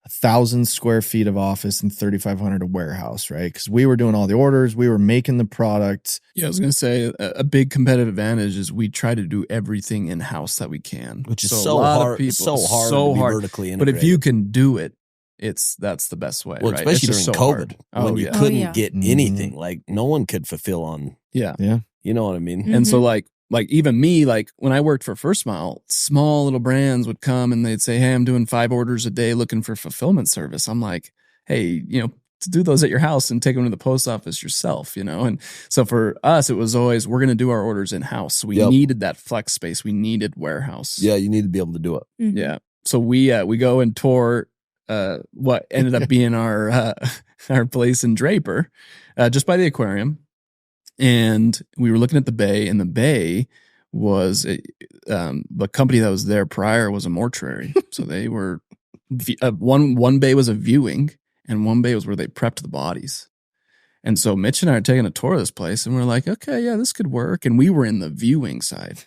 1,000 square feet of office and 3,500 of warehouse, right? Because we were doing all the orders. We were making the product. Yeah, I was going to say a big competitive advantage is we try to do everything in house that we can, Which is a so lot of hard. people- So hard so to be hard. vertically But integrated. if you can do it, that's the best way. well, right? especially It's during just so COVID, hard. when Oh, you yeah. couldn't yeah. get Mhm. anything, like no one could fulfill on. Yeah. You know what I mean? Mhm. And so like even me, like when I worked for First Mile, small little brands would come and they'd say, hey, I'm doing 5 orders a day looking for fulfillment service. I'm like, hey, to do those at your house and take them to the post office yourself, And so for us, it was always, we're going to do our orders in house. So we Yep. needed that flex space. We needed warehouse. Yeah, you need to be able to do it. Mhm. Yeah. So we go and tour what ended up being our place in Draper, just by the aquarium. And we were looking at the bay, and the bay was the company that was there prior was a mortuary. So they were one bay was a viewing, and one bay was where they prepped the bodies. And so Mitch and I are taking a tour of this place, and we're like, okay, yeah, this could work. And we were in the viewing side,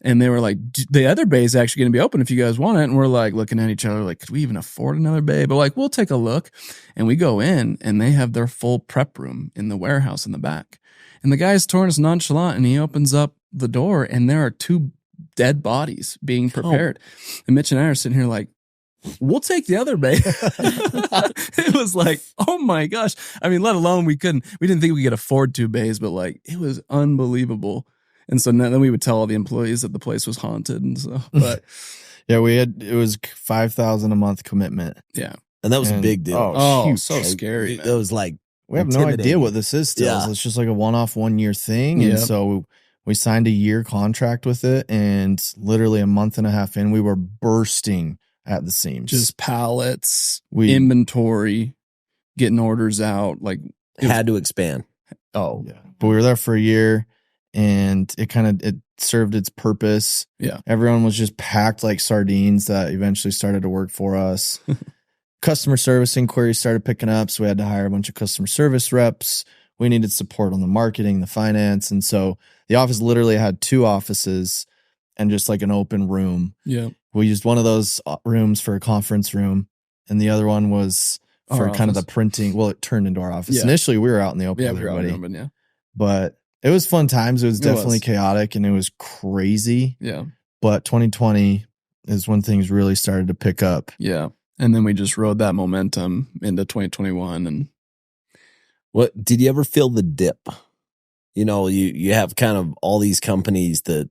and they were like, the other bay is actually going to be open if you guys want it. And we're like looking at each other like, could we even afford another bay? But like, we'll take a look. And we go in, and they have their full prep room in the warehouse in the back. And the guy's touring us nonchalant, and he opens up the door, and there are 2 dead bodies being prepared. And Mitch and I are sitting here like, we'll take the other bay. It was like, oh my gosh. I mean, let alone we didn't think we could afford 2 bays, but like, it was unbelievable. And so then we would tell all the employees that the place was haunted and stuff. But yeah, it was $5,000 a month commitment. Yeah. And that was a big deal. Oh, huge. so scary. It was like, We have no idea what this is still. Yeah. So it's just like a one-off 1-year thing. And Yep. so we signed a year contract with it, and literally a month and a half in, we were bursting at the seams. Just pallets, We- inventory, getting orders out. Like, had to expand. oh, Yeah. But we were there for a year, and it served its purpose. Yeah. Everyone was just packed like sardines that eventually started to work for us. Customer service inquiries started picking up, so we had to hire a bunch of customer service reps. We needed support on the marketing, the finance. And so the office literally had 2 offices and just like an open room. yeah. We used one of those rooms for a conference room, and the other one was for Our kind of the office. printing. Well, it turned into our office. Yeah. Initially, we were out in the open Yeah, with we were everybody, open, yeah. but it was fun times. It was It definitely was. chaotic, and it was crazy. Yeah. But 2020 is when things really started to pick up. Yeah. And then we just rode that momentum into 2021. And What did you ever feel the dip? You know, you have kind of all these companies that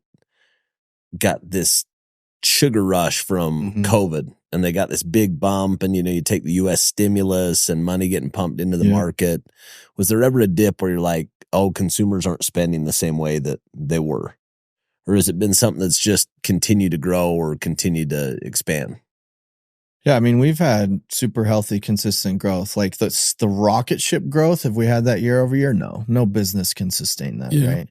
got this sugar rush from Mhm. COVID, and they got this big bump, and you take the US stimulus and money getting pumped into the Yeah. market. Was there ever a dip where you're like, oh, consumers aren't spending the same way that they were? Or has it been something that's just continued to grow or continued to expand? Yeah, I mean, we've had super healthy, consistent growth. Like the rocket ship growth, have we had that year over year? No business can sustain that, Yeah. right?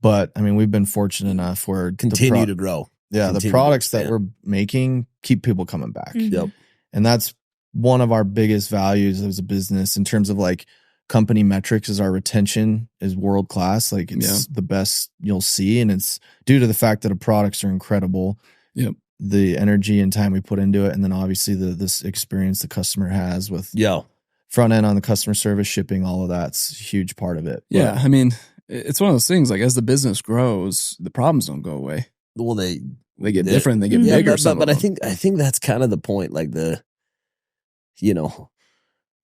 But I mean, we've been fortunate enough where Continue to grow. the continue to products that expand. we're making keep people coming back. Mhm. Yep. And that's one of our biggest values as a business in terms of like company metrics is our retention is world class. Like it's the best you'll see. And it's due to the fact that our products are incredible. Yep. The energy and time we put into it. And then obviously this experience the customer has with Yeah. front end on the customer service, shipping, all of that's a huge part of it. yeah, I mean, it's one of those things like as the business grows, the problems don't go away. Well, they They get different, they get Mhm. bigger. but, some but of I them. think that's kind of the point. Like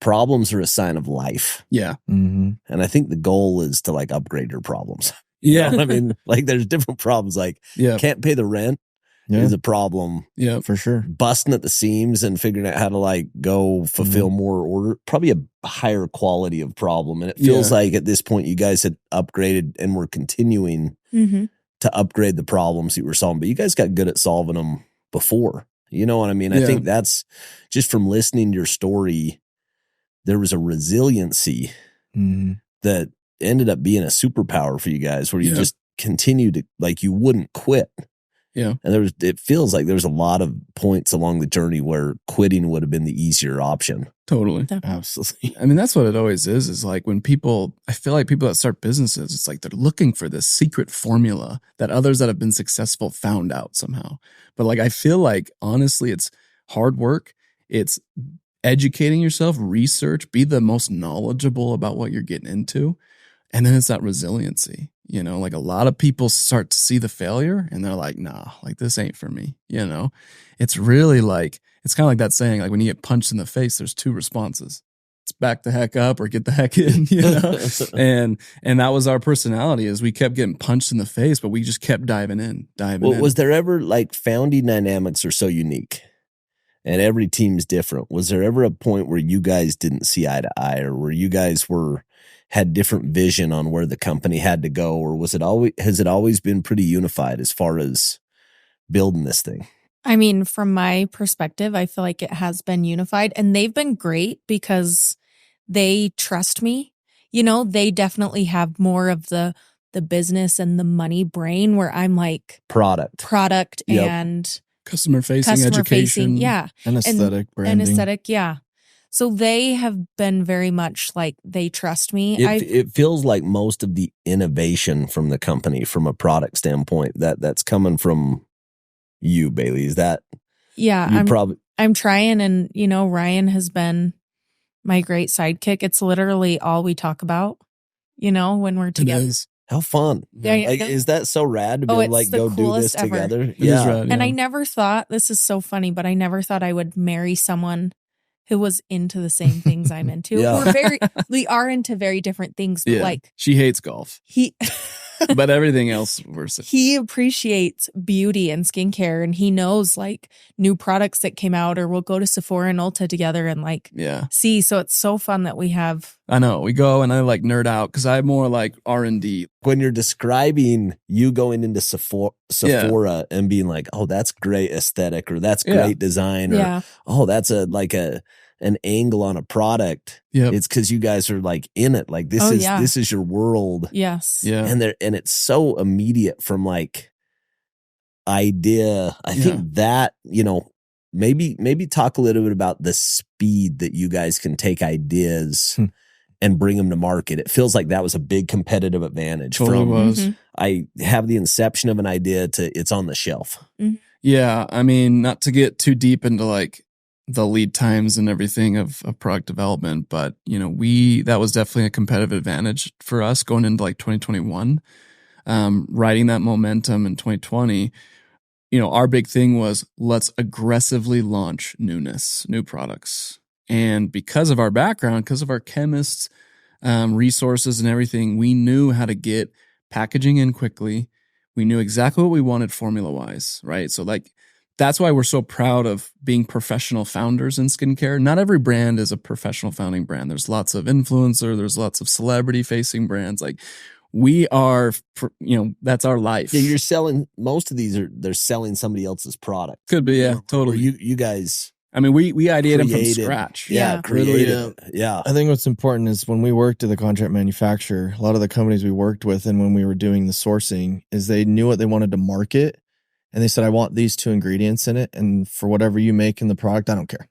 problems are a sign of life. Yeah. Mm-hmm. And I think the goal is to like upgrade your problems. Yeah. I mean, like there's different problems. Like Yeah. can't pay the rent Yeah, is a problem. Yeah. for sure. Busting at the seams and figuring out how to like go fulfill more order, probably a higher quality of problem. And it feels Yeah. like at this point you guys had upgraded and were continuing Mm-hmm. to upgrade the problems you were solving, but you guys got good at solving them before. You know what I mean? I Yeah. think that's just from listening to your story, there was a resiliency Mm-hmm. that ended up being a superpower for you guys where you Yeah. just continued to like, you wouldn't quit. Yeah. And it feels like there's a lot of points along the journey where quitting would have been the easier option. Totally. Absolutely. I mean, that's what it always is like when I feel like people that start businesses, it's like they're looking for this secret formula that others that have been successful found out somehow. But like, I feel like honestly, it's hard work. It's educating yourself, research, be the most knowledgeable about what you're getting into. And then it's that resiliency, like a lot of people start to see the failure and they're like, nah, like this ain't for me. It's really like, it's kind of like that saying, like when you get punched in the face, there's 2 responses. It's back the heck up or get the heck in, and that was our personality is we kept getting punched in the face, but we just kept diving in. Well, was there ever like founding dynamics are so unique and every team's different. Was there ever a point where you guys didn't see eye to eye or where you guys had different vision on where the company had to go? Or has it always been pretty unified as far as building this thing? I mean, from my perspective, I feel like it has been unified and they've been great because they trust me. they definitely have more of the business and the money brain, where I'm like Product. Yep. and Customer facing, customer education. facing. Yeah. And aesthetic branding. And aesthetic. Yeah. So they have been very much like, they trust me. It feels like most of the innovation from the company, from a product standpoint, that's coming from you, Bailey. Is that? Yeah. Probably. I'm trying, and Ryan has been my great sidekick. It's literally all we talk about, when we're It together. is. How fun. Yeah, Like, is that so rad to be Oh, able to it's the go do this coolest ever. together? It is rad, And yeah. I never thought, this is so funny, but I never thought I would marry someone who was into the same things I'm into. Yeah. We are into very different things, but Yeah. like She hates golf, he but everything else we're he appreciates beauty and skincare, and he knows like new products that came out, or we'll go to Sephora and Ulta together and like yeah. see. So it's so fun that we have. I know. We go and I like nerd out because I'm more like R&D. When you're describing you going into Sephora and being like, oh, that's great aesthetic, or that's great design, or Yeah. oh, that's an angle on a product. Yep. It's because you guys are like in it. Like this is your world. Yes. Yeah. And it's so immediate from like idea. I think that, maybe talk a little bit about the speed that you guys can take ideas and bring them to market. It feels like that was a big competitive advantage. Totally was. Mhm. I have the inception of an idea to it's on the shelf. Yeah. I mean, not to get too deep into like the lead times and everything of product development, but that was definitely a competitive advantage for us going into like 2021, riding that momentum in 2020. Our big thing was let's aggressively launch new products. And because of our background, because of our chemists, resources and everything, we knew how to get packaging in quickly. We knew exactly what we wanted formula wise, right? So like, that's why we're so proud of being professional founders in skincare. Not every brand is a professional founding brand. There's lots of influencer, there's lots of celebrity facing brands. Like we are, that's our life. Yeah, you're selling, most of these they're selling somebody else's product. Could be, yeah, totally. Or you guys. I mean, we ideate them from created- scratch. Yeah. Creative. Yeah. I think what's important is when we worked at the contract manufacturer, a lot of the companies we worked with and when we were doing the sourcing is they knew what they wanted to market. And they said, I want these 2 ingredients in it. And for whatever you make in the product, I don't care.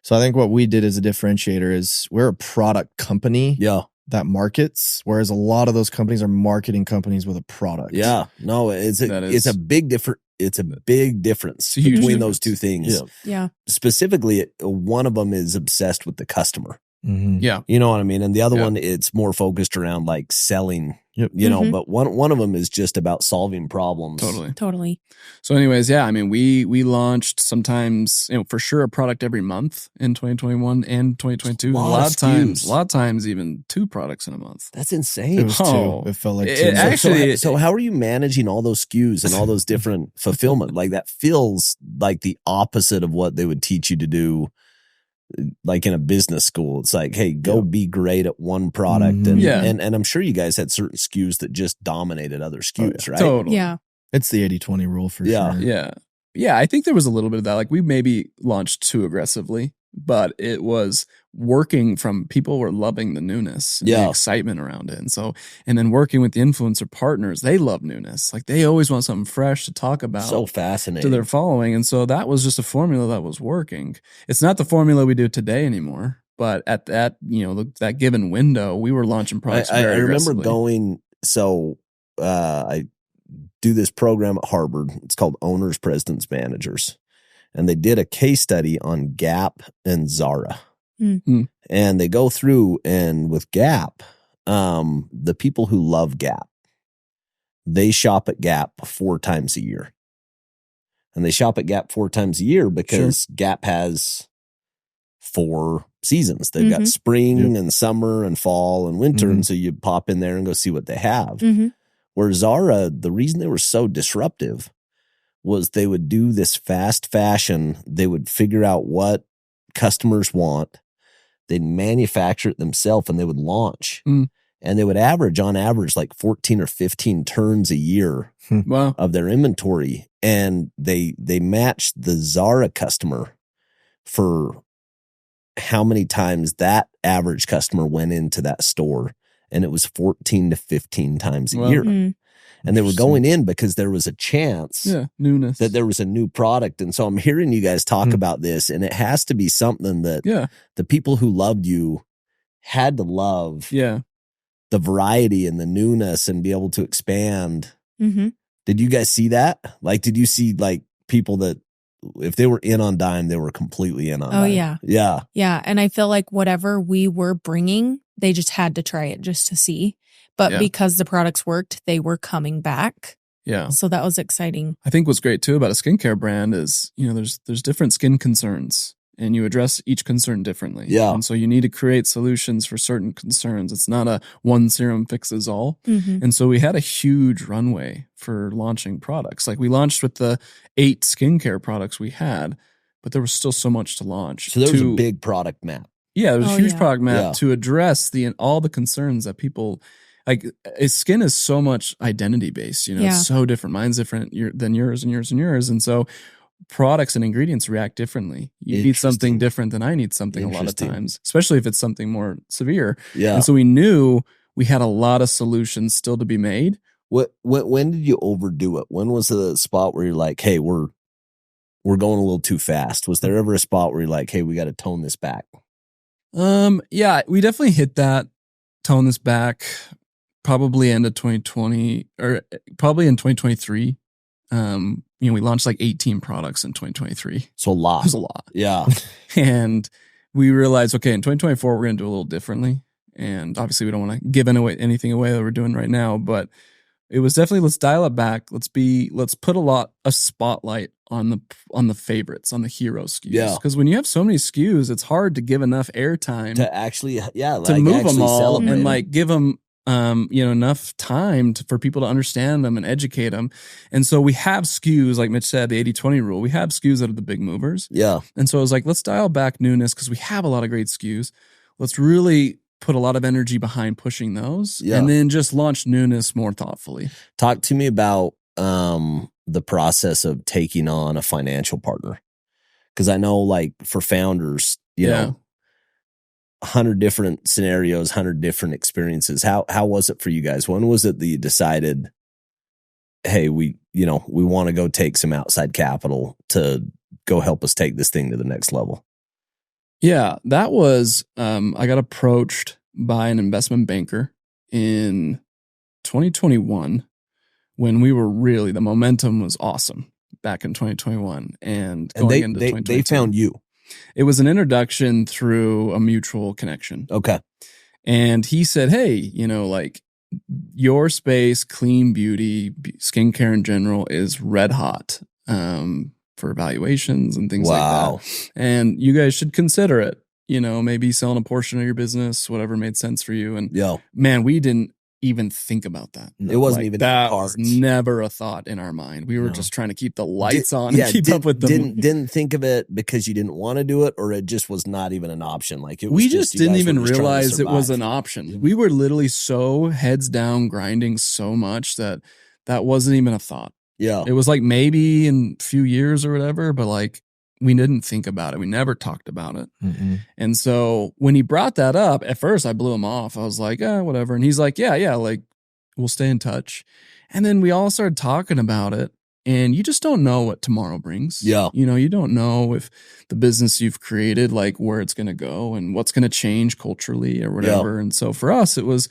So I think what we did as a differentiator is we're a product company Yeah. that markets, whereas a lot of those companies are marketing companies with a product. Yeah. No, it's a big difference. It's a big difference It's a huge between those difference. two things. Yeah. Yeah. Specifically, one of them is obsessed with the customer. Mm-hmm. Yeah. You know what I mean? And the other Yeah. one, it's more focused around like selling, Yep. but one of them is just about solving problems. Totally. So anyways, yeah, I mean, we launched sometimes, for sure a product every month in 2021 and 2022. Lot A lot of of times even 2 products in a month. That's It insane. was Oh. 2. It felt like It 2. actually- So how are you managing all those SKUs and all those different fulfillment? Like that feels like the opposite of what they would teach you to do. Like in a business school, it's like, hey, go be great at one product. Mhm. And, Yeah. and I'm sure you guys had certain SKUs that just dominated other SKUs, right? Totally. Yeah. It's the 80-20 rule for Yeah. sure. Yeah. Yeah. I think there was a little bit of that. Like we maybe launched too aggressively, but it was working from people were loving the newness and Yeah. the excitement around it. And then working with the influencer partners, they love newness. Like they always want something fresh to talk about. So To fascinating. their following. And so that was just a formula that was working. It's not the formula we do today anymore, but at that, that given window, we were launching products I very remember aggressively. going, I do this program at Harvard. It's called Owners, Presidents, Managers. And they did a case study on Gap and Zara. Mm. And they go through, and with Gap, the people who love Gap, they shop at Gap 4 times a year. And they shop at Gap 4 times a year because Gap has 4 seasons. They've got spring and summer and fall and winter. And so you pop in there and go see what they have. Mm-hmm. Where Zara, the reason they were so disruptive was they would do this fast fashion. They would figure out what customers want. They'd manufacture it themselves and they would launch. Mm. And they would on average, like 14 or 15 turns a year Wow. of their inventory. And they matched the Zara customer for how many times that average customer went into that store, and it was 14 to 15 times a Wow. year. Mm. And they were going in because there was a chance Newness. that there was a new product. And so I'm hearing you guys talk about this, and it has to be something that the people who loved you had to love the variety and the newness and be able to expand. Mm-hmm. Did you guys see that? Like, did you see like people that if they were in on Dime, they were completely in on Dime? Yeah. Yeah. Yeah. And I feel like whatever we were bringing, they just had to try it just to see. But because the products worked, they were coming back. Yeah. So that was exciting. I think what's great too about a skincare brand is, there's different skin concerns and you address each concern differently. Yeah. And so you need to create solutions for certain concerns. It's not a one serum fixes all. Mm-hmm. And so we had a huge runway for launching products. Like we launched with the 8 skincare products we had, but there was still so much to launch. So there was a big product map. Yeah, there was a huge product map Yeah. to address all the concerns that people like. Skin is so much identity based. It's so different. Mine's different than yours and yours and yours, and so products and ingredients react differently. You need something different than I need something a lot of times, especially if it's something more severe. Yeah. And so we knew we had a lot of solutions still to be made. When did you overdo it? When was the spot where you're like, hey, we're going a little too fast? Was there ever a spot where you're like, hey, we got to tone this back? Yeah, we definitely hit that, tone this back, probably end of 2020 or probably in 2023. We launched like 18 products in 2023. So a lot. It was a lot. Yeah. And we realized, okay, in 2024, we're going to do a little differently. And obviously we don't want to give anything away that we're doing right now, but it was definitely, let's dial it back. Let's put a spotlight on the favorites, on the hero SKUs. Yeah. Because when you have so many SKUs, it's hard to give enough airtime to actually, to move them all celebrate and them. like give them, enough time for people to understand them and educate them. And so we have SKUs, like Mitch said, the 80-20 rule. We have SKUs that are the big movers. Yeah. And so I was like, let's dial back newness because we have a lot of great SKUs. Let's really put a lot of energy behind pushing those and then just launch newness more thoughtfully. Talk to me about the process of taking on a financial partner. Because I know like for founders, you know, 100 different scenarios, 100 different experiences. How was it for you guys? When was it that you decided, hey, we want to go take some outside capital to go help us take this thing to the next level? Yeah, that was, I got approached by an investment banker in 2021 when we were really, the momentum was awesome back in 2021 and going into 2022. They found you. It was an introduction through a mutual connection. Okay. And he said, hey, like your space, clean beauty, skincare in general is red hot for evaluations and things like that. And you guys should consider it, maybe selling a portion of your business, whatever made sense for you. And man, we didn't even think about that. It wasn't even that in the cards. was never a thought in our mind. We were just trying to keep the lights on and keep up with them. Didn't think of it because you didn't want to do it, or it just was not even an option. Like it was we just didn't even realize it was an an option. We were literally so heads down grinding so much that wasn't even a thought. Yeah. It was like maybe in a few years or whatever, but like we didn't think about it. We never talked about it. Mm-mm. And so when he brought that up, at first I blew him off. I was like, whatever. And he's like, yeah, like we'll stay in touch. And then we all started talking about it. And you just don't know what tomorrow brings. Yeah. You don't know if the business you've created, like where it's going to go and what's going to change culturally or whatever. Yeah. And so for us, it was,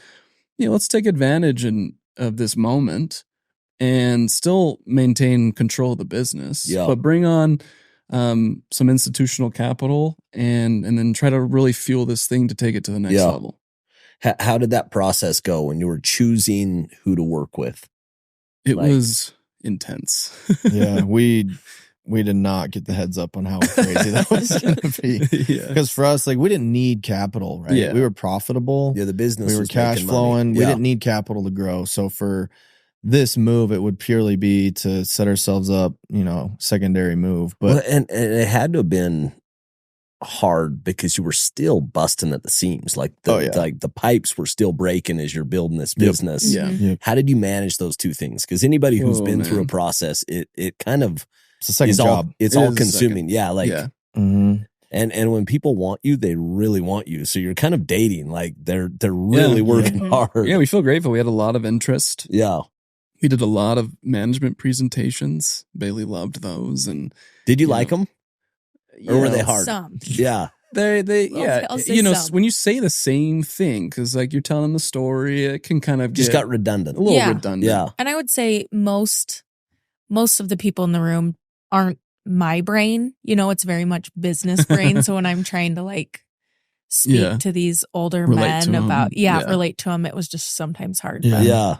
let's take advantage of this moment and still maintain control of the business, but bring on some institutional capital and then try to really fuel this thing to take it to the next level. How did that process go when you were choosing who to work with? It was intense. Yeah, we did not get the heads up on how crazy that was going to be. Because for us, like we didn't need capital, right? Yeah. We were profitable. Yeah, the business we were was cash flowing. Money. We didn't need capital to grow. So for this move, it would purely be to set ourselves up, secondary move. But and it had to have been hard because you were still busting at the seams. Like the pipes were still breaking as you're building this business. Yeah. Yep. How did you manage those two things? Because anybody who's been through a process, it kind of it's a second job. It's all consuming. Yeah. Like Mm-hmm. And when people want you, they really want you. So you're kind of dating. Like they're really working Mhm. hard. Yeah, we feel grateful. We had a lot of interest. Yeah. We did a lot of management presentations. Bailey loved those, and Did you You like know, them? Or were they know, hard? Some. Yeah. They Well, I'll say you know, some. when you say the same thing, because like you're telling the story, it can kind of Just get got redundant. a little Yeah. redundant. Yeah. And I would say most of the people in the room aren't my brain. You know, it's very much business brain. So when I'm trying to like speak Yeah. to these older Relate to men 'em. about Yeah. relate to them, it was just sometimes hard. Yeah. But Yeah.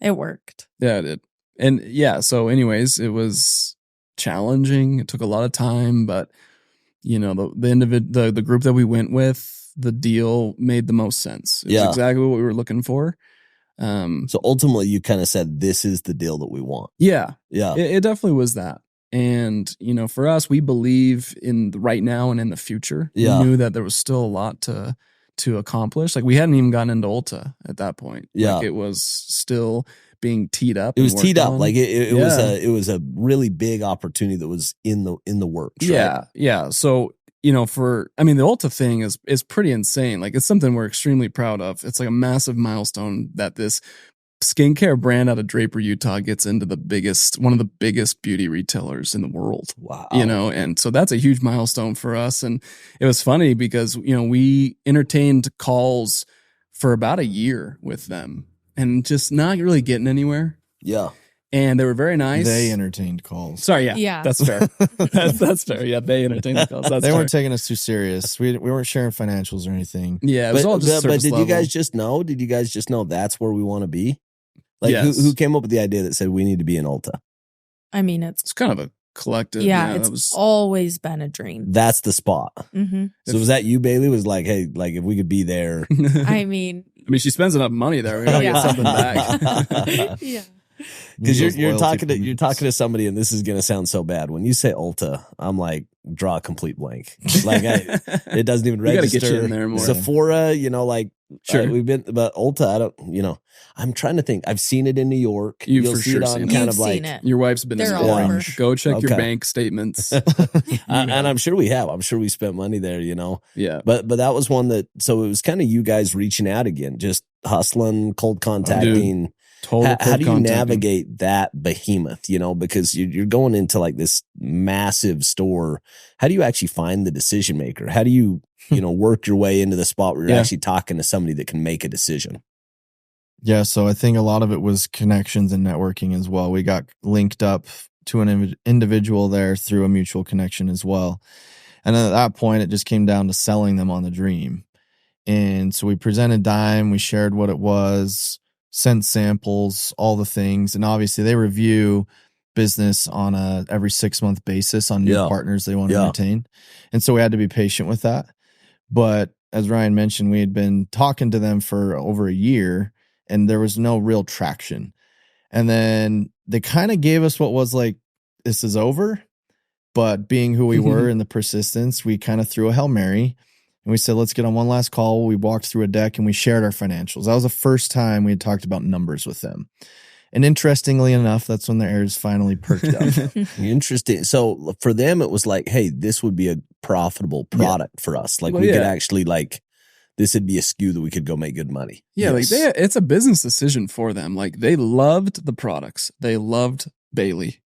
it worked. Yeah, it did. And yeah, so anyways, it was challenging. It took a lot of time, but you know, the group that we went with, the deal made the most sense. It Yeah. was exactly what we were looking for. So ultimately, you kind of said, this is the deal that we want. Yeah, Yeah. it definitely was that. And, you know, for us, we believe in the right now and in the future. Yeah. We knew that there was still a lot to accomplish. Like we hadn't even gotten into Ulta at that point. Yeah. Like it was still being teed up. It was and teed worked up. on. Like it Yeah. it was a really big opportunity that was in the works. Yeah, Right? yeah. So, you know, the Ulta thing is pretty insane. Like it's something we're extremely proud of. It's like a massive milestone that this skincare brand out of Draper, Utah gets into one of the biggest beauty retailers in the world. Wow. You know, and so that's a huge milestone for us. And it was funny because, you know, we entertained calls for about a year with them and just not really getting anywhere. Yeah. And they were very nice. They entertained calls. Sorry, yeah. Yeah. That's fair. that's fair. Yeah, they entertained the calls. That's They fair. weren't taking us too serious. We weren't sharing financials or anything. Yeah, it was all just but surface did level. you guys just know? Did you guys just know that's where we want to be? Like Yes. who came up with the idea that said we need to be in Ulta? I mean, it's It's kind of a collective. yeah, that it's was, always been a dream. That's the spot. Hmm So was that you, Bailey? Was like, hey, like if we could be there. I mean, she spends enough money there. We gotta Yeah. get something back. yeah. Because Those you're loyalty talking points. to somebody, and this is gonna sound so bad. When you say Ulta, I'm like, draw a complete blank. Like it doesn't even We gotta register. get you in there more. Sephora, you know, like Sure. we've been, but Ulta, I don't, you know, I'm trying to think. I've seen it in New York. You've You'll for see sure it on seen it. kind You've of like, seen it. Your wife's been They're in all Orange. over. Go check your Okay. bank statements. and I'm sure we have. I'm sure we spent money there, you know. Yeah. But that was one that. So it was kind of you guys reaching out again, just hustling, cold contacting. Total How cold do you contacting. navigate that behemoth? You know, because you're going into like this massive store. How do you actually find the decision maker? How do you work your way into the spot where you're Yeah. actually talking to somebody that can make a decision? Yeah, so I think a lot of it was connections and networking as well. We got linked up to an individual there through a mutual connection as well. And then at that point, it just came down to selling them on the dream. And so we presented Dime, we shared what it was, sent samples, all the things. And obviously they review business on a every 6-month basis on new Yeah. partners they want to Yeah. retain. And so we had to be patient with that. But as Ryan mentioned, we had been talking to them for over a year and there was no real traction. And then they kind of gave us what was like, this is over. But being who we were and the persistence, we kind of threw a Hail Mary and we said, let's get on one last call. We walked through a deck and we shared our financials. That was the first time we had talked about numbers with them. And interestingly enough, that's when their ears finally perked up. Interesting. So for them, it was like, hey, this would be a profitable product for us. Like Well, we could yeah. actually this would be a SKU that we could go make good money. Yeah, Yes. it's a business decision for them. Like they loved the products. They loved Bailey.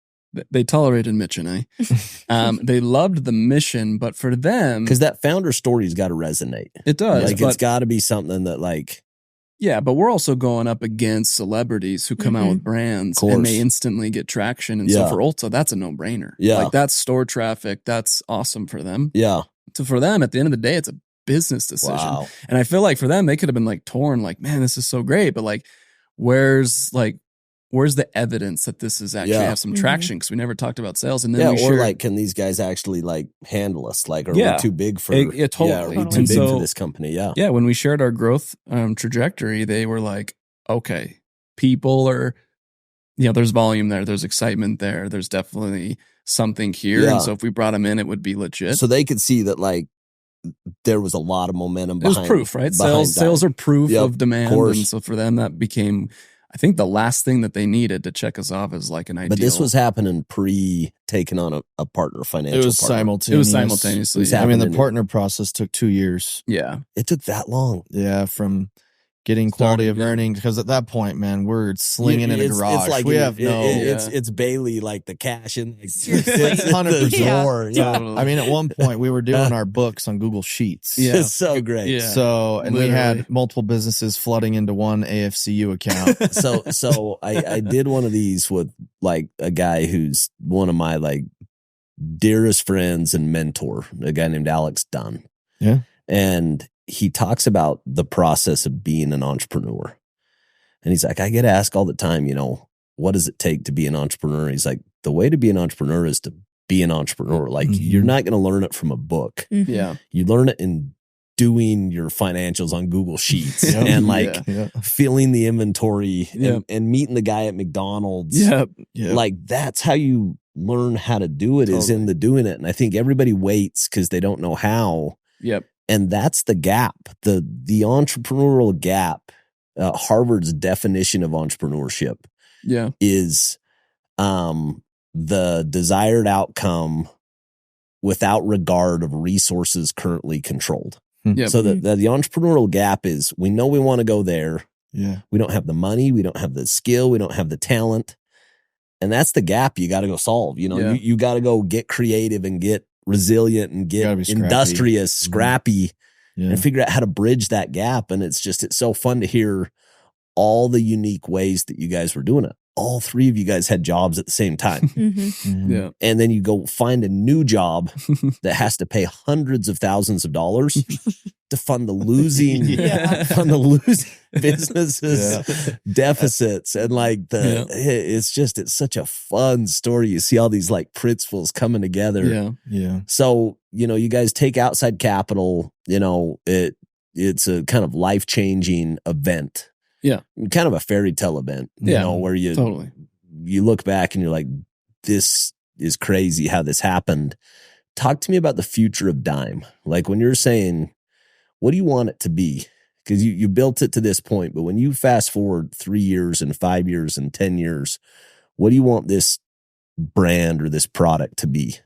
They tolerated Mitch and I. They loved the mission, but for them, Because that founder story's got to resonate. it does. Like but, it's got to be something that like, yeah, but we're also going up against celebrities who come out Mhm. with brands Course. and they instantly get traction. And Yeah. so for Ulta, that's a no-brainer. Yeah. Like that's store traffic. That's awesome for them. yeah, So for them, at the end of the day, it's a business decision. wow. And I feel like for them, they could have been like torn, like, man, this is so great. But like, where's the evidence that this is actually Yeah. have some Mhm. traction? Because we never talked about sales. And then Yeah, we or shared, like, can these guys actually like handle us? Like, are Yeah. we too big for? Yeah, totally. are we too Totally. big So- for this company? Yeah, yeah, when we shared our growth trajectory, they were like, okay, people are, there's volume there. There's excitement there. There's definitely something here. Yeah. And so if we brought them in, it would be legit. so they could see that like there was a lot of momentum. It was Behind, proof, right? behind Sales are proof Yep, of demand. course. And so for them, that became I think the last thing that they needed to check us off is like an ideal. But this was happening pre taking on a partner financial. It was partner. simultaneous. It was simultaneously. It was yeah. I mean, the happening. partner process took 2 years. Yeah. It took that long. Yeah, from getting quality of Starting, yeah. earnings, because at that point, man, we're slinging in a garage. It's like we have no. It's Bailey, like the cash in. Seriously. It's 100%. the door. Yeah. Totally. I mean, at one point, we were doing our books on Google Sheets. Yeah. It's so great. Yeah. So, and we Literally. had multiple businesses flooding into one AFCU account. So I did one of these with like a guy who's one of my like dearest friends and mentor, a guy named Alex Dunn. Yeah. And he talks about the process of being an entrepreneur. And he's like, I get asked all the time, what does it take to be an entrepreneur? He's like, the way to be an entrepreneur is to be an entrepreneur. Like Mhm. you're not going to learn it from a book. Mhm. Yeah. You learn it in doing your financials on Google Sheets Yep. and like Yeah. filling the inventory Yep. and meeting the guy at McDonald's. Yeah. Yeah. Like that's how you learn how to do it, is Totally. in the doing it. And I think everybody waits because they don't know how. Yep. And that's the gap, the entrepreneurial gap. Harvard's definition of entrepreneurship Yeah. is the desired outcome without regard of resources currently controlled. Yep. So the entrepreneurial gap is we know we want to go there. Yeah. We don't have the money. We don't have the skill. We don't have the talent. And that's the gap you got to go solve. Yeah. You got to go get creative and get resilient and You gotta get be scrappy. industrious, Mhm. scrappy, Yeah. and figure out how to bridge that gap. And it's so fun to hear all the unique ways that you guys were doing it. All three of you guys had jobs at the same time. Mhm. Mhm. Yeah. And then you go find a new job that has to pay hundreds of thousands of dollars to fund the losing, Yeah. fund the losing businesses deficits. And like it's such a fun story. You see all these like principles coming together. Yeah. Yeah. So, you guys take outside capital, it's a kind of life-changing event. Yeah. Kind of a fairy tale event, Yeah. where Totally. you look back and you're like, this is crazy how this happened. Talk to me about the future of Dime. Like when you're saying, what do you want it to be? Because you built it to this point, but when you fast forward 3 years and 5 years and 10 years, what do you want this brand or this product to be?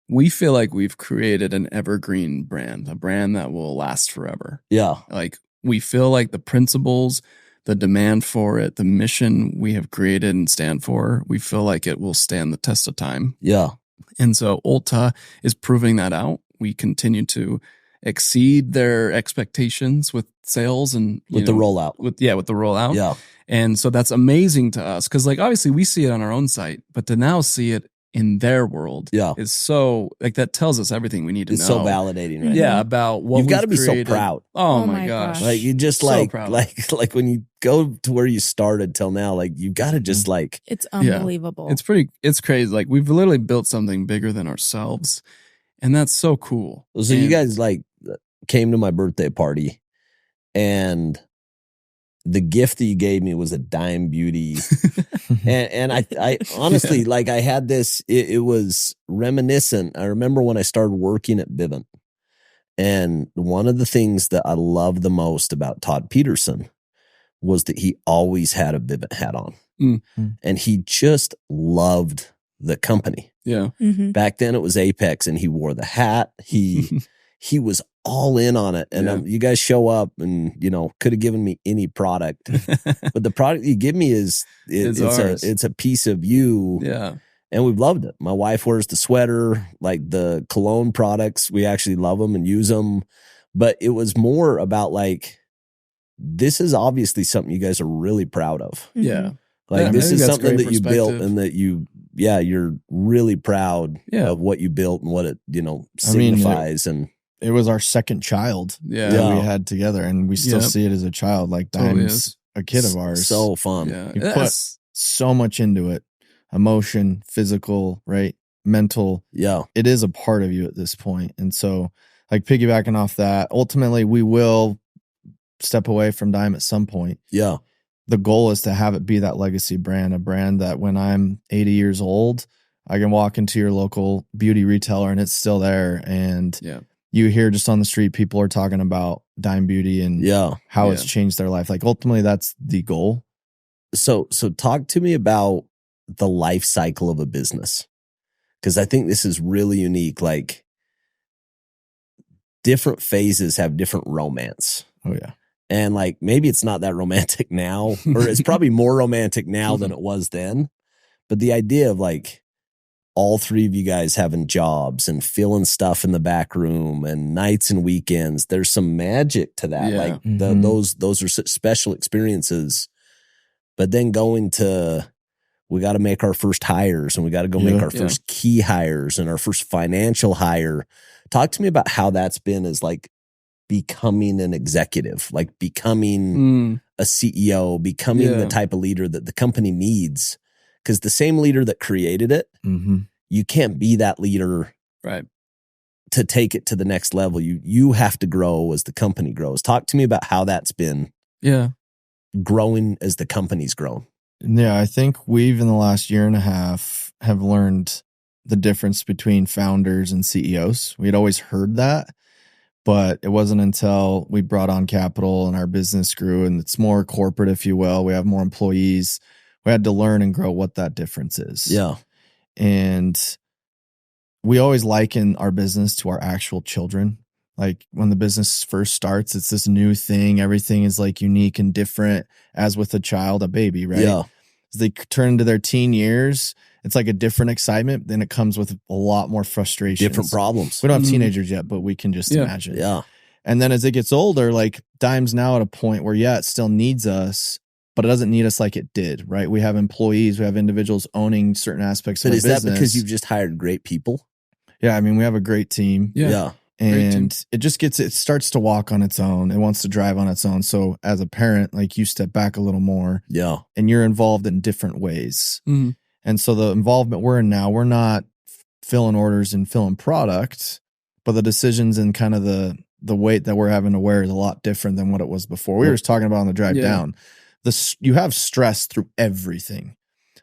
We feel like we've created an evergreen brand, a brand that will last forever. Yeah. Like we feel like the principles, the demand for it, the mission we have created and stand for, we feel like it will stand the test of time. Yeah. And so Ulta is proving that out. We continue to exceed their expectations with sales and With the rollout. with the rollout. Yeah. And so that's amazing to us because like obviously we see it on our own site, but to now see it in their world Yeah. is so like that tells us everything we need to It's know. so validating, right? Yeah, about what You've got to we've be so created. proud. Oh, Oh my my gosh. gosh. Like you just So like proud. like when you go to where you started till now, like you got to just like, It's unbelievable. It's crazy. Like we've literally built something bigger than ourselves. And that's so cool. so you And- guys like came to my birthday party and the gift that you gave me was a Dime Beauty. and I honestly, like I had this, it was reminiscent. I remember when I started working at Vivint, and one of the things that I love the most about Todd Peterson was that he always had a Vivint hat on. Mm. And he just loved the company. Yeah. Mhm. Back then it was Apex and he wore the hat. He was all in on it. And Yeah. you guys show up and, could have given me any product, but the product you give me It's ours. it's a piece of you. Yeah. And we've loved it. My wife wears the sweater, like the cologne products. We actually love them and use them. But it was more about like, this is obviously something you guys are really proud of. Mhm. Yeah. Like Yeah, I this think is that's something great that you built perspective. and that you're really proud Yeah. of what you built and what it, I mean, signifies. And It was our second child Yeah. that Yeah. we had together, and we still Yep. see it as a child. Like Totally Dime's is. a kid of ours. so fun. Yeah. You put- That's- so much into it. Emotion, physical, right? Mental. Yeah. It is a part of you at this point. And so, like piggybacking off that, ultimately we will step away from Dime at some point. Yeah. The goal is to have it be that legacy brand, a brand that when I'm 80 years old, I can walk into your local beauty retailer and it's still there. And Yeah. you hear just on the street, people are talking about Dime Beauty and Yeah. how it's Yeah. changed their life. Like ultimately that's the goal. So talk to me about the life cycle of a business. Because I think this is really unique. Like, different phases have different romance. Oh yeah. And like, maybe it's not that romantic now, or it's probably more romantic now than it was then. But the idea of like all three of you guys having jobs and filling stuff in the back room and nights and weekends, there's some magic to that. Yeah. Like Mhm. those are such special experiences. But then going to, we got to make our first hires and we got to go make our first key hires and our first financial hire. Talk to me about how that's been as like becoming an executive, like becoming a CEO, becoming the type of leader that the company needs. Because the same leader that created it, you can't be that leader Right. to take it to the next level. You have to grow as the company grows. Talk to me about how that's been growing as the company's grown. Yeah, I think we've in the last year and a half have learned the difference between founders and CEOs. We'd always heard that, but it wasn't until we brought on capital and our business grew and it's more corporate, if you will. We have more employees. We had to learn and grow what that difference is. Yeah. And we always liken our business to our actual children. Like when the business first starts, it's this new thing. Everything is like unique and different, as with a child, a baby, right? Yeah. As they turn into their teen years, it's like a different excitement. Then it comes with a lot more frustration. Different problems. We don't have teenagers yet, but we can just imagine. Yeah. And then as it gets older, like Dime's now at a point where, it still needs us, but it doesn't need us like it did, right? We have employees, we have individuals owning certain aspects of our business. But is that because you've just hired great people? Yeah, I mean, we have a great team. Yeah. And it starts to walk on its own. It wants to drive on its own. So as a parent, like you step back a little more. Yeah. And you're involved in different ways. And so the involvement we're in now, we're not filling orders and filling product, but the decisions and kind of the weight that we're having to wear is a lot different than what it was before. We were just talking about on the drive down. You have stress through everything.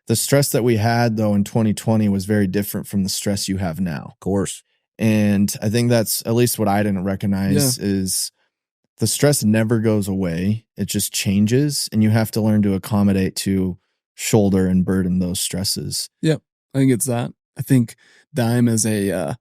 The stress that we had though in 2020 was very different from the stress you have now. Of course. And I think that's at least what I didn't recognize is the stress never goes away. It just changes and you have to learn to accommodate to shoulder and burden those stresses. Yep. I think it's that. I think Dime is to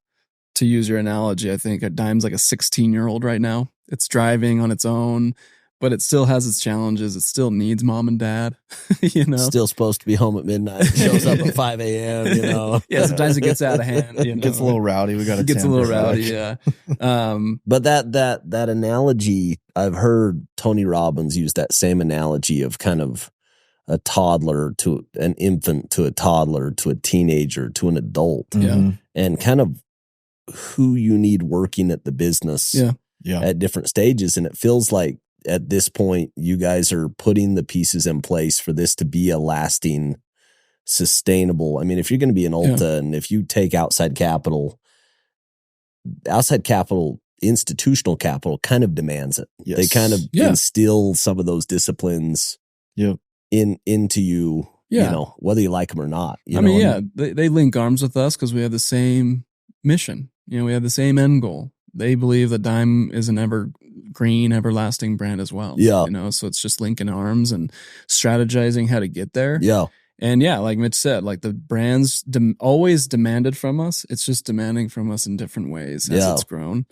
use your analogy, I think a Dime's like a 16-year-old right now. It's driving on its own, but it still has its challenges. It still needs mom and dad, Still supposed to be home at midnight. It shows up at 5 a.m., Yeah, sometimes it gets out of hand. It gets a little rowdy. It gets a little rowdy, yeah. But that analogy, I've heard Tony Robbins use that same analogy of kind of a toddler to an infant to a toddler to a teenager to an adult. And kind of who you need working at the business at different stages. And it feels like at this point, you guys are putting the pieces in place for this to be a lasting, sustainable. I mean, if you're going to be an Ulta and if you take outside capital, institutional capital kind of demands it. Yes. They kind of instill some of those disciplines into you, whether you like them or not. They link arms with us because we have the same mission. We have the same end goal. They believe that Dime is an evergreen, everlasting brand as well. Yeah. So it's just linking arms and strategizing how to get there. Yeah. And like Mitch said, like the brand's always demanded from us. It's just demanding from us in different ways as it's grown.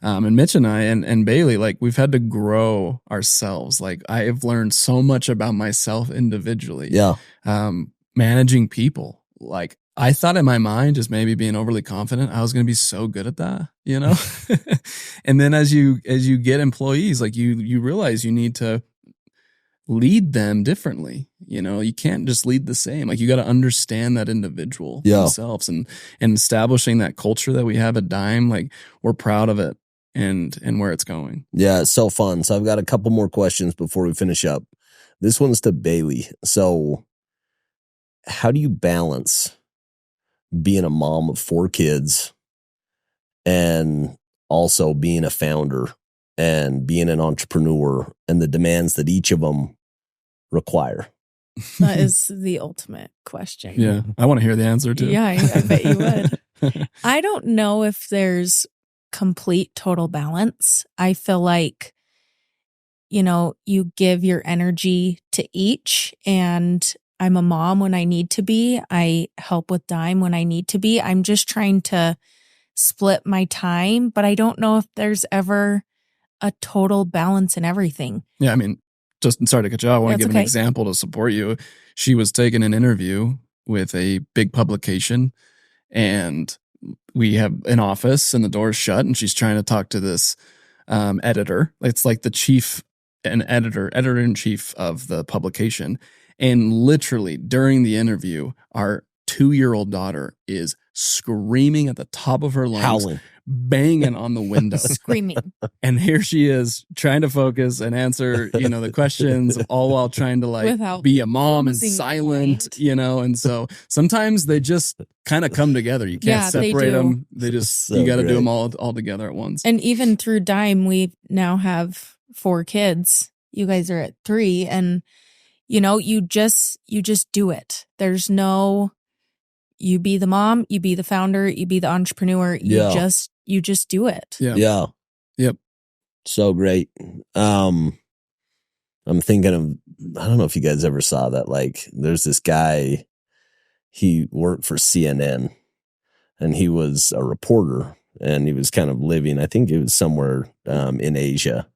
And Mitch and I and Bailey, like we've had to grow ourselves. Like I have learned so much about myself individually. Yeah. Managing people. Like I thought in my mind, just maybe being overly confident, I was going to be so good at that, And then as you get employees, like you realize you need to lead them differently. You can't just lead the same. Like you got to understand that individual themselves and establishing that culture that we have at Dime. Like we're proud of it and where it's going. Yeah, it's so fun. So I've got a couple more questions before we finish up. This one's to Bailey. So how do you balance being a mom of 4 kids and also being a founder and being an entrepreneur and the demands that each of them require? That is the ultimate question. Yeah. I want to hear the answer too. Yeah, I bet you would. I don't know if there's complete total balance. I feel like you give your energy to each, and I'm a mom when I need to be. I help with Dime when I need to be. I'm just trying to split my time, but I don't know if there's ever a total balance in everything. Yeah, I mean, just sorry to cut you off. I want to That's give an okay. example to support you. She was taking an interview with a big publication, and we have an office and the door's shut, and she's trying to talk to this editor. It's like the chief and editor-in-chief of the publication. And literally during the interview, our 2-year-old daughter is screaming at the top of her lungs, Howling. banging on the window. Screaming. And here she is trying to focus and answer, the questions, all while trying to Without be a mom and losing silent, mind. And so sometimes they just kind of come together. You can't Yeah, they separate do. them. They just, So you got to do great. them all together at once. And even through Dime, we now have 4 kids. You guys are at 3, and you just do it. There's no, you be the mom, you be the founder, you be the entrepreneur. You just do it. Yeah. Yeah. Yep. So great. I'm thinking of, I don't know if you guys ever saw that. Like, there's this guy, he worked for CNN, and he was a reporter, and he was kind of living, I think it was somewhere in Asia,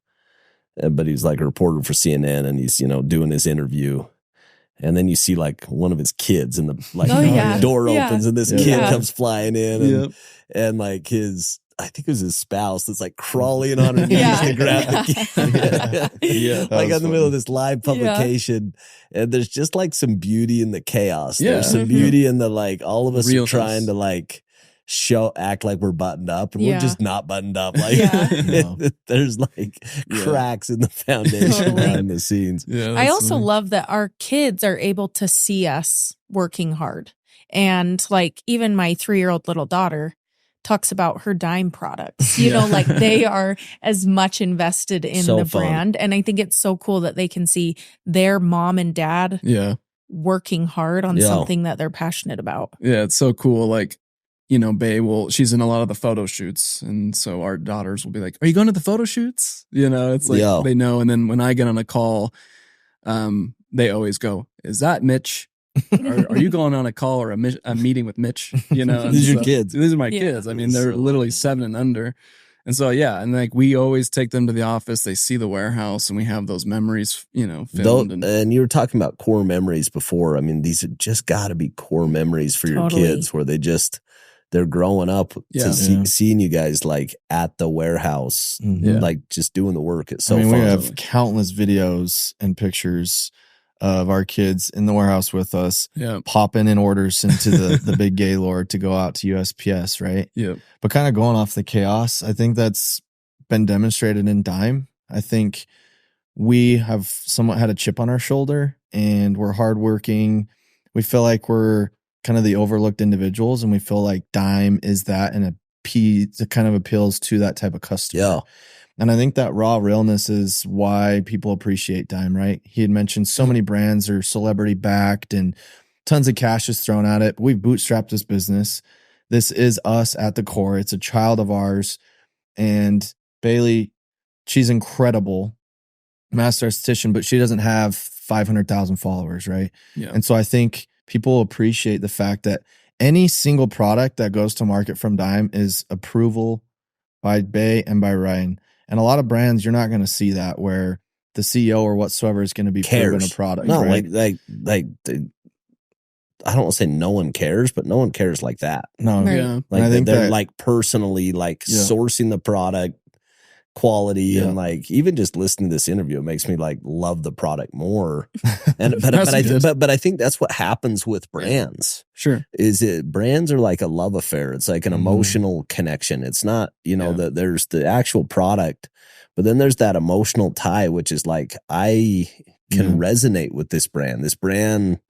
but he was like a reporter for CNN, and he's, doing his interview. And then you see like one of his kids and the door opens and this kid comes flying in and like I think it was his spouse that's like crawling on her knees to grab the kid. Like in the middle of this live publication. And there's just like some beauty in the chaos. Yeah. There's some beauty in the like all of us Realness. are trying to like act like we're buttoned up, and we're just not buttoned up. Like there's like cracks in the foundation Totally. behind the scenes. Yeah. I also love that our kids are able to see us working hard. And like even my 3-year-old little daughter talks about her Dime products, like they are as much invested in So the fun. brand. And I think it's so cool that they can see their mom and dad working hard on something that they're passionate about. Yeah. It's so cool. Like, Bae she's in a lot of the photo shoots. And so our daughters will be like, are you going to the photo shoots? It's like they know. And then when I get on a call, they always go, is that Mitch? Are you going on a call or a meeting with Mitch? These are your kids. These are my kids. I mean, they're literally 7 and under. And so, and like we always take them to the office. They see the warehouse, and we have those memories, filmed. And you were talking about core memories before. I mean, these have just got to be core memories for your kids, where they're growing up to seeing you guys like at the warehouse, like just doing the work. It's so fun. We have countless videos and pictures of our kids in the warehouse with us, popping in orders into the big Gaylord to go out to USPS, right? Yeah. But kind of going off the chaos, I think that's been demonstrated in Dime. I think we have somewhat had a chip on our shoulder, and we're hardworking. We feel like we're kind of the overlooked individuals, and we feel like Dime is that, and it kind of appeals to that type of customer. Yeah. And I think that raw realness is why people appreciate Dime, right? He had mentioned so many brands are celebrity backed and tons of cash is thrown at it. We've bootstrapped this business. This is us at the core. It's a child of ours. And Bailey, she's incredible, master esthetician, but she doesn't have 500,000 followers, right? Yeah. And so I think people appreciate the fact that any single product that goes to market from Dime is approval by Bae and by Ryan. And a lot of brands, you're not going to see that, where the CEO or whatsoever is going to be proving a product. No, right? I don't want to say no one cares, but no one cares like that. No, Right. Yeah. Like I think they're that- like personally like sourcing the product quality and like even just listening to this interview, it makes me like love the product more. And but I think that's what happens with brands. Sure. Brands are like a love affair. It's like an emotional connection. It's not, that there's the actual product, but then there's that emotional tie, which is like, I can resonate with this brand. This brand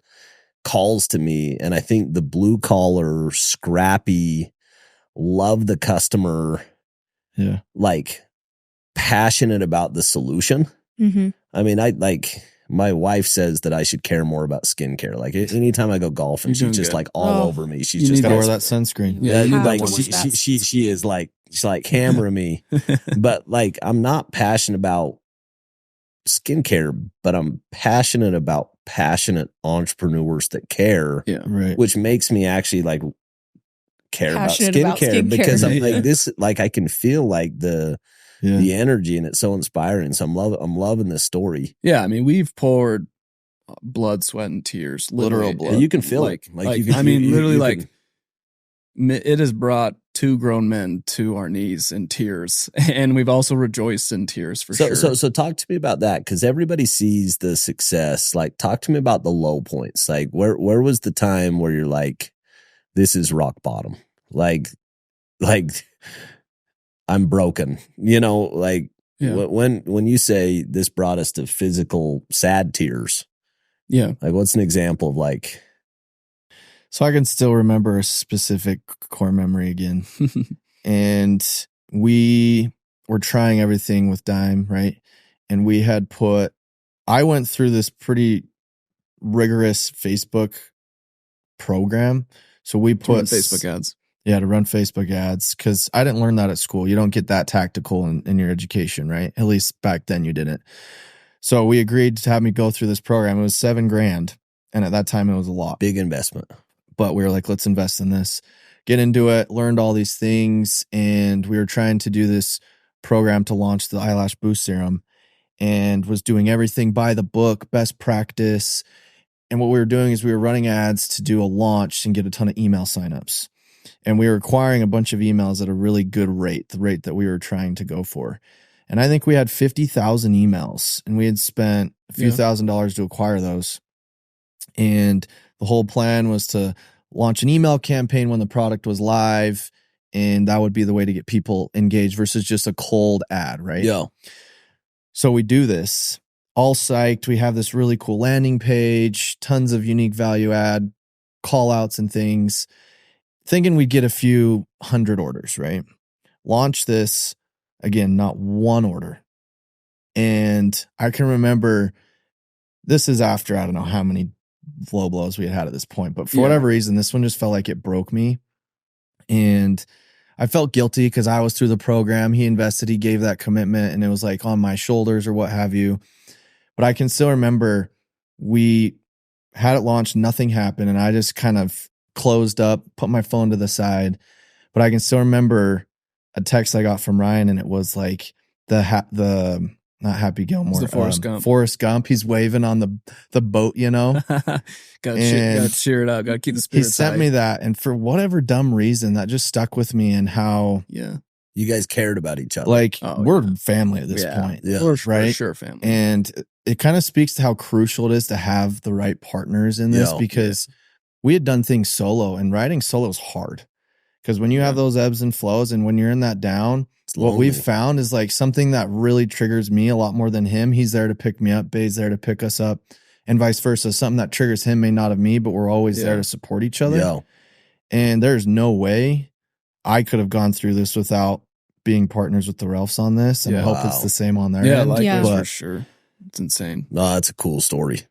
calls to me. And I think the blue collar, scrappy, love the customer, like passionate about the solution. Mm-hmm. I mean, my wife says that I should care more about skincare. Like anytime I go golfing, she's just like all over me. She's just got to wear that sunscreen. Yeah, you like have to wear that. she is like, she's like hammering me. But like, I'm not passionate about skincare, but I'm passionate about passionate entrepreneurs that care, Yeah. Right. which makes me actually like care Passionate about about skincare skincare. because I'm Yeah. like this, like I can feel like the energy and it's so inspiring. So I'm loving this story. Yeah. I mean, we've poured blood, sweat, and tears. Literal Literally. blood. You can feel like, it. Like you can, I mean, literally, you like can- it has brought 2 grown men to our knees in tears, and we've also rejoiced in tears for sure. So talk to me about that because everybody sees the success. Like, talk to me about the low points. Like, where was the time where you're like, this is rock bottom? Like I'm broken. You know, like Yeah. when you say this brought us to physical sad tears. Yeah. Like, what's an example of like? So I can still remember a specific core memory again. And we were trying everything with Dime, right? And we had I went through this pretty rigorous Facebook program. So we To run put Facebook ads. Yeah, to run Facebook ads. Cause I didn't learn that at school. You don't get that tactical in your education, right? At least back then you didn't. So we agreed to have me go through this program. It was $7,000. And at that time it was a lot. Big investment. But we were like, let's invest in this, get into it, learned all these things. And we were trying to do this program to launch the eyelash boost serum and was doing everything by the book, best practice. And what we were doing is we were running ads to do a launch and get a ton of email signups. And we were acquiring a bunch of emails at a really good rate, the rate that we were trying to go for. And I think we had 50,000 emails and we had spent a few $1,000s to acquire those. And the whole plan was to launch an email campaign when the product was live. And that would be the way to get people engaged versus just a cold ad, right? Yeah. So we do this, all psyched. We have this really cool landing page, tons of unique value add call outs and things, thinking we'd get a few 100 orders, right? Launch this, again, not one order. And I can remember this is after I don't know how many low blows we had at this point, but for whatever reason, this one just felt like it broke me. And I felt guilty because I was through the program. He invested, he gave that commitment, and it was like on my shoulders or what have you. But I can still remember we had it launched, nothing happened, and I just kind of closed up, put my phone to the side. But I can still remember a text I got from Ryan, and it was like the not Happy Gilmore, the Forrest Gump. Forrest Gump. He's waving on the boat, you know. Gotta cheer it up. Gotta keep the spirits He sent high. me that, and for whatever dumb reason, that just stuck with me. And how you guys cared about each other. Like we're family at this point, For sure, family. And it kind of speaks to how crucial it is to have the right partners in this because we had done things solo, and riding solo is hard because when you have those ebbs and flows, and when you're in that down. What we've found is like something that really triggers me a lot more than him. He's there to pick me up. Bae's there to pick us up and vice versa. Something that triggers him may not have me, but we're always there to support each other. Yeah. And there's no way I could have gone through this without being partners with the Ralphs on this. And I hope it's the same on their end. For sure. It's insane. No, that's a cool story.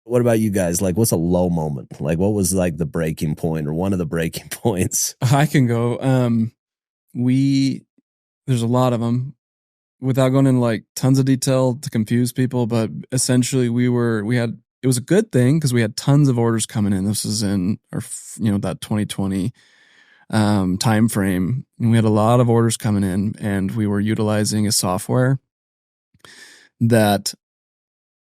What about you guys? Like, what's a low moment? Like, what was like the breaking point or one of the breaking points? I can go. There's a lot of them without going into like tons of detail to confuse people, but essentially it was a good thing because we had tons of orders coming in. This was in our, that 2020 time frame. And we had a lot of orders coming in, and we were utilizing a software that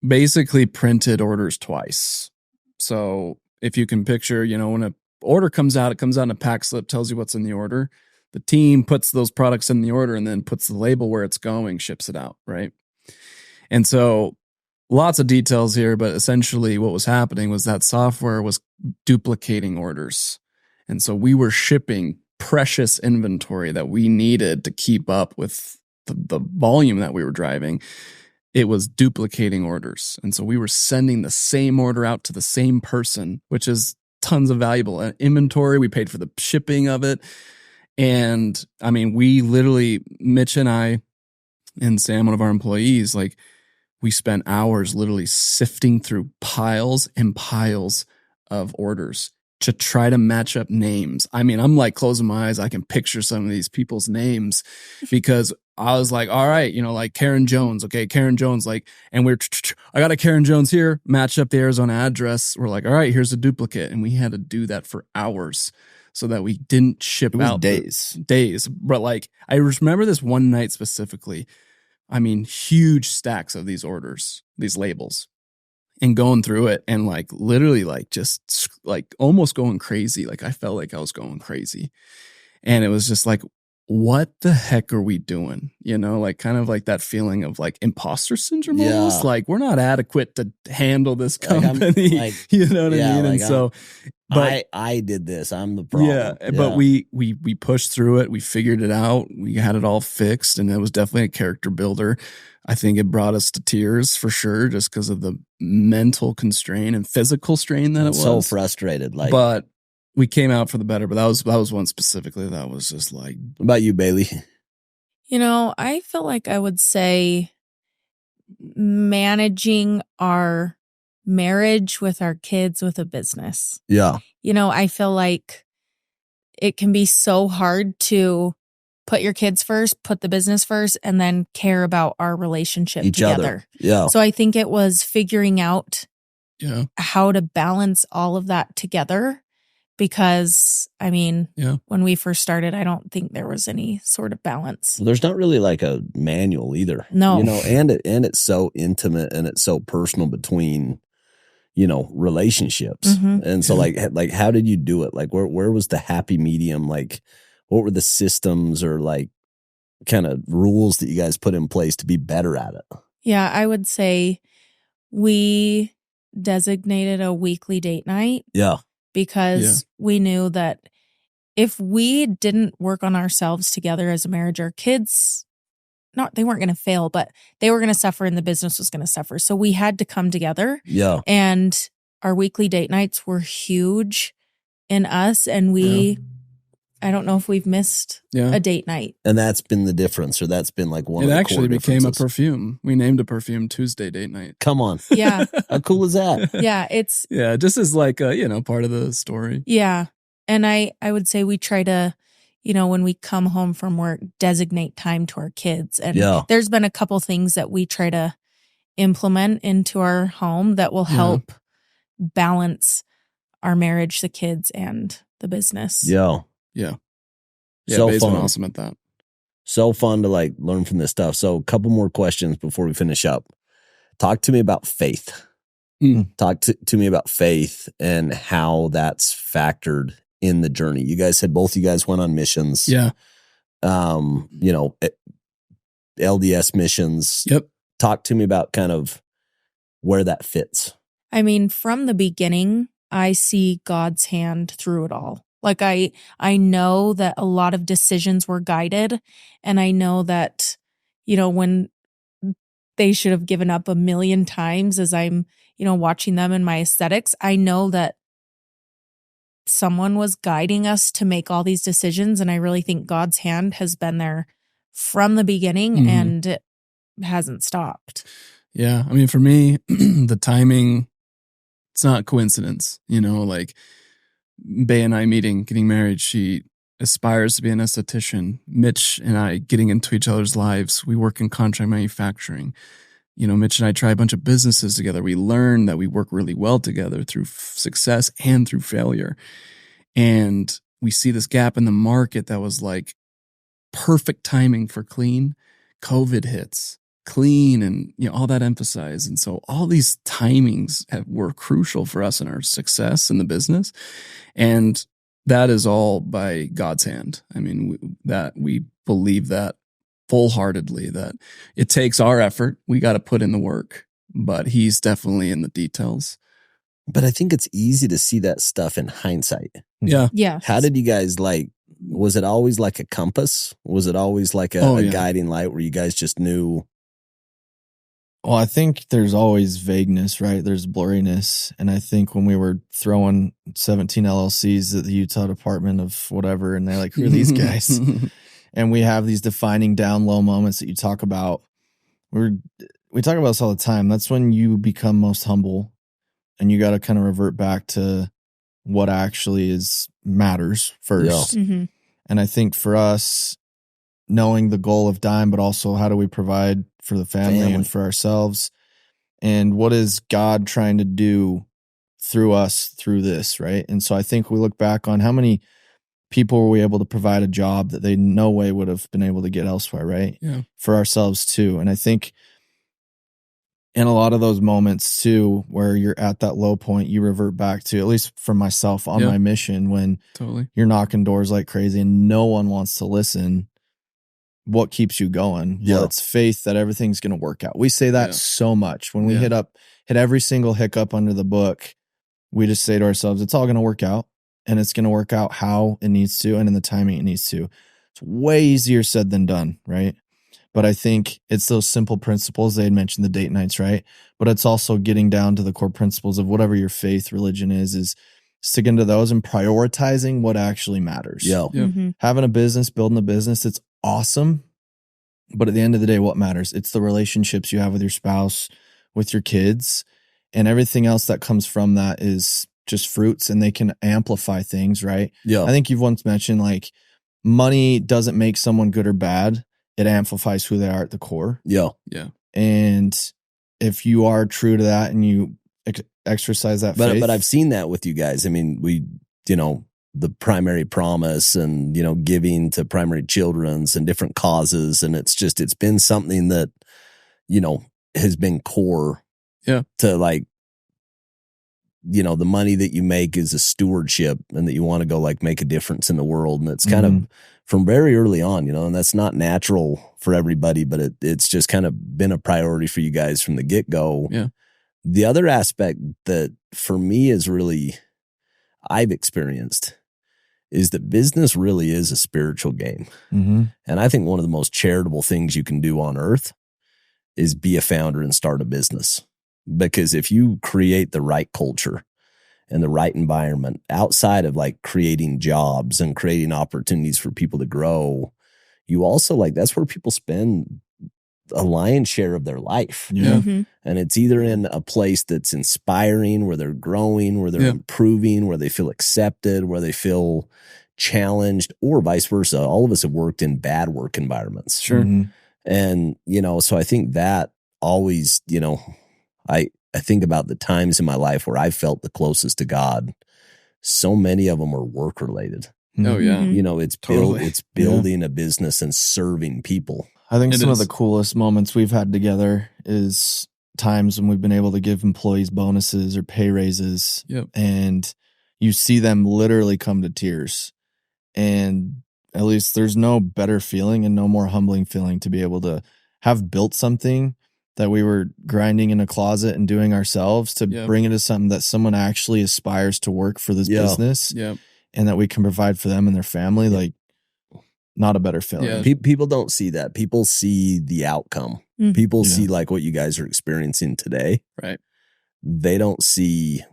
basically printed orders twice. So if you can picture, when an order comes out, it comes out in a pack slip, tells you what's in the order. The team puts those products in the order and then puts the label where it's going, ships it out, right? And so lots of details here, but essentially what was happening was that software was duplicating orders. And so we were shipping precious inventory that we needed to keep up with the volume that we were driving. It was duplicating orders. And so we were sending the same order out to the same person, which is tons of valuable inventory. We paid for the shipping of it. And I mean, we literally, Mitch and I and Sam, one of our employees, like we spent hours literally sifting through piles and piles of orders. to try to match up names. I mean, I'm like closing my eyes. I can picture some of these people's names because I was like, all right, like Karen Jones. Okay, Karen Jones. Like, and I got a Karen Jones here, match up the Arizona address. We're like, all right, here's a duplicate. And we had to do that for hours so that we didn't ship It was out days. But like, I remember this one night specifically. I mean, huge stacks of these orders, these labels. And going through it and like literally like just like almost going crazy. Like I felt like I was going crazy. And it was just like, what the heck are we doing? Like kind of like that feeling of like imposter syndrome almost. Like we're not adequate to handle this company. You know what I mean? And so, but I did this. I'm the problem. Yeah. But we pushed through it. We figured it out. We had it all fixed, and it was definitely a character builder. I think it brought us to tears for sure, just because of the mental constraint and physical strain that it was. So frustrated. But we came out for the better. But that was one specifically that was just like. What about you, Bailey? I feel like I would say managing our marriage with our kids with a business. Yeah. I feel like it can be so hard to put your kids first, put the business first, and then care about our relationship together. Yeah. So I think it was figuring out Yeah. how to balance all of that together, because I mean, when we first started, I don't think there was any sort of balance. There's not really like a manual either. No. And it's so intimate and it's so personal between relationships. Mm-hmm. And so like how did you do it? Like where was the happy medium? Like what were the systems or like kind of rules that you guys put in place to be better at it? Yeah, I would say we designated a weekly date night. Yeah. Because we knew that if we didn't work on ourselves together as a marriage, our kids, they weren't going to fail, but they were going to suffer and the business was going to suffer. So we had to come together. Yeah. And our weekly date nights were huge in us. And I don't know if we've missed a date night. And that's been the difference, or that's been like one of the core differences. It actually became a perfume. We named a perfume Tuesday Date Night. Come on. Yeah. How cool is that? Yeah. It's. Yeah. Just as like, part of the story. Yeah. And I would say we try to, when we come home from work, designate time to our kids. And there's been a couple things that we try to implement into our home that will help balance our marriage, the kids, and the business. Yeah. Yeah. So Bae's fun. been awesome at that. So fun to like learn from this stuff. So a couple more questions before we finish up. Talk to me about faith. Talk to me about faith and how that's factored in the journey. You guys said both of you guys went on missions. Yeah. LDS missions. Yep. Talk to me about kind of where that fits. I mean, from the beginning, I see God's hand through it all. Like I know that a lot of decisions were guided, and I know that, when they should have given up a million times as I'm, watching them in my aesthetics, I know that someone was guiding us to make all these decisions. And I really think God's hand has been there from the beginning and it hasn't stopped. Yeah. I mean, for me, the timing, it's not coincidence, like Bae and I getting married. She aspires to be an esthetician. Mitch and I getting into each other's lives. We work in contract manufacturing. Mitch and I try a bunch of businesses together. We learn that we work really well together through success and through failure. And we see this gap in the market that was like perfect timing for clean. COVID hits, clean, and all that emphasized. And so all these timings were crucial for us in our success in the business. And that is all by God's hand. I mean, we believe that full-heartedly, that it takes our effort. We got to put in the work, but he's definitely in the details. But I think it's easy to see that stuff in hindsight. Yeah. Yeah. How did you guys was it always like a compass? Was it always like a guiding light where you guys just knew? Well, I think there's always vagueness, right? There's blurriness. And I think when we were throwing 17 LLCs at the Utah Department of whatever, and they're like, who are these guys? And we have these defining down low moments that you talk about. We talk about this all the time. That's when you become most humble, and you got to kind of revert back to what actually matters first. Mm-hmm. And I think for us, knowing the goal of Dime, but also how do we provide for the family and for ourselves, and what is God trying to do through us through this, right? And so I think we look back on how many people were we able to provide a job that they no way would have been able to get elsewhere, right? Yeah. For ourselves too. And I think in a lot of those moments too, where you're at that low point, you revert back to, at least for myself on my mission, when Totally. you're knocking doors like crazy and no one wants to listen. What keeps you going? Yeah. Well, it's faith that everything's going to work out. We say that so much when we hit every single hiccup under the book. We just say to ourselves, it's all going to work out, and it's going to work out how it needs to and in the timing it needs to. It's way easier said than done, right? But I think it's those simple principles. They had mentioned the date nights, right? But it's also getting down to the core principles of whatever your faith, religion is sticking to those and prioritizing what actually matters. Yeah. Yeah. Mm-hmm. Having a business, building a business, it's awesome. But at the end of the day, what matters? It's the relationships you have with your spouse, with your kids, and everything else that comes from that is just fruits, and they can amplify things, right? Yeah. I think you've once mentioned, like, money doesn't make someone good or bad. It amplifies who they are at the core. Yeah. Yeah. And if you are true to that and you exercise that faith. But I've seen that with you guys. I mean, the primary promise and, giving to primary children's and different causes. And it's been something that, has been core to, like, the money that you make is a stewardship, and that you want to go, like, make a difference in the world. And it's kind of from very early on, and that's not natural for everybody, but it's just kind of been a priority for you guys from the get-go. Yeah. The other aspect that for me is really I've experienced is that business really is a spiritual game. Mm-hmm. And I think one of the most charitable things you can do on earth is be a founder and start a business. Because if you create the right culture and the right environment outside of, like, creating jobs and creating opportunities for people to grow, you also, like, that's where people spend a lion's share of their life. Yeah. Mm-hmm. And it's either in a place that's inspiring, where they're growing, where they're improving, where they feel accepted, where they feel challenged, or vice versa. All of us have worked in bad work environments. Sure. Mm-hmm. And, so I think that always, I think about the times in my life where I felt the closest to God. So many of them were work related. Oh, yeah. Mhm. It's Totally. it's building a business and serving people. I think It some of is. the coolest moments we've had together is times when we've been able to give employees bonuses or pay raises. Yep. And you see them literally come to tears. And at least there's no better feeling and no more humbling feeling to be able to have built something that we were grinding in a closet and doing ourselves to bring it to something that someone actually aspires to work for this business, Yeah. and that we can provide for them and their family. Like, not a better feeling. Yeah. People don't see that. People see the outcome. Mhm. People Yeah. see, like, what you guys are experiencing today. Right. They don't see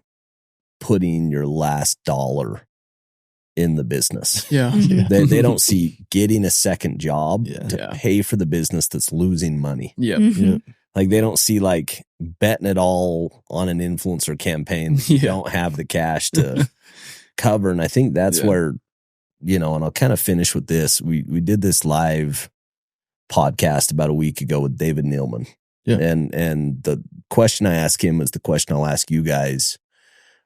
putting your last dollar in the business. Yeah. Mhm. They don't see getting a second job Yeah. to Yeah. pay for the business that's losing money. Yep. Mhm. Like, they don't see, like, betting it all on an influencer campaign. You Yeah. don't have the cash to cover. And I think that's Yeah. where, and I'll kind of finish with this. We did this live podcast about a week ago with David Nealman. Yeah. And the question I asked him is the question I'll ask you guys.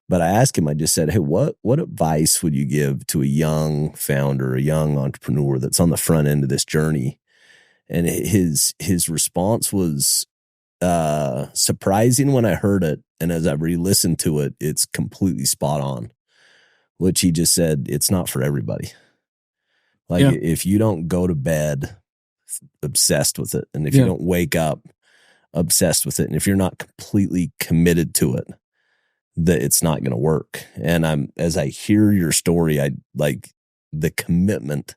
But I asked him, I just said, hey, what advice would you give to a young founder, a young entrepreneur that's on the front end of this journey? And his response was surprising when I heard it. And as I re-listened to it, it's completely spot on. Which he just said, it's not for everybody. Like, if you don't go to bed obsessed with it, and if you don't wake up obsessed with it, and if you're not completely committed to it, that it's not going to work. And as I hear your story, I like the commitment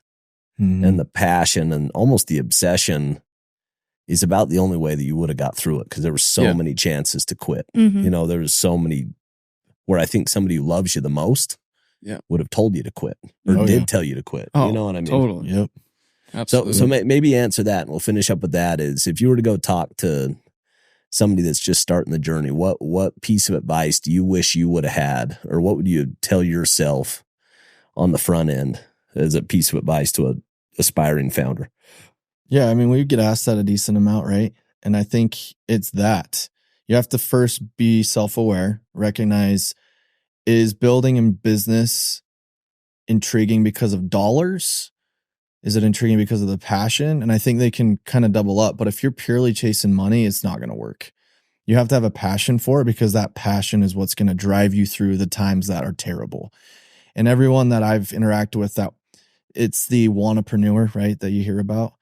and the passion and almost the obsession is about the only way that you would have got through it, because there were so many chances to quit. Mhm. There was so many where I think somebody who loves you the most would have told you to quit, or did tell you to quit. Oh, you know what I mean? Totally. Yep. Absolutely. So maybe answer that, and we'll finish up with that. Is if you were to go talk to somebody that's just starting the journey, what piece of advice do you wish you would have had, or what would you tell yourself on the front end as a piece of advice to an aspiring founder? Yeah, I mean, we get asked that a decent amount, right? And I think it's that. You have to first be self-aware, recognize, is building a business intriguing because of dollars? Is it intriguing because of the passion? And I think they can kind of double up. But if you're purely chasing money, it's not going to work. You have to have a passion for it, because that passion is what's going to drive you through the times that are terrible. And everyone that I've interacted with, that it's the wannapreneur, right, that you hear about.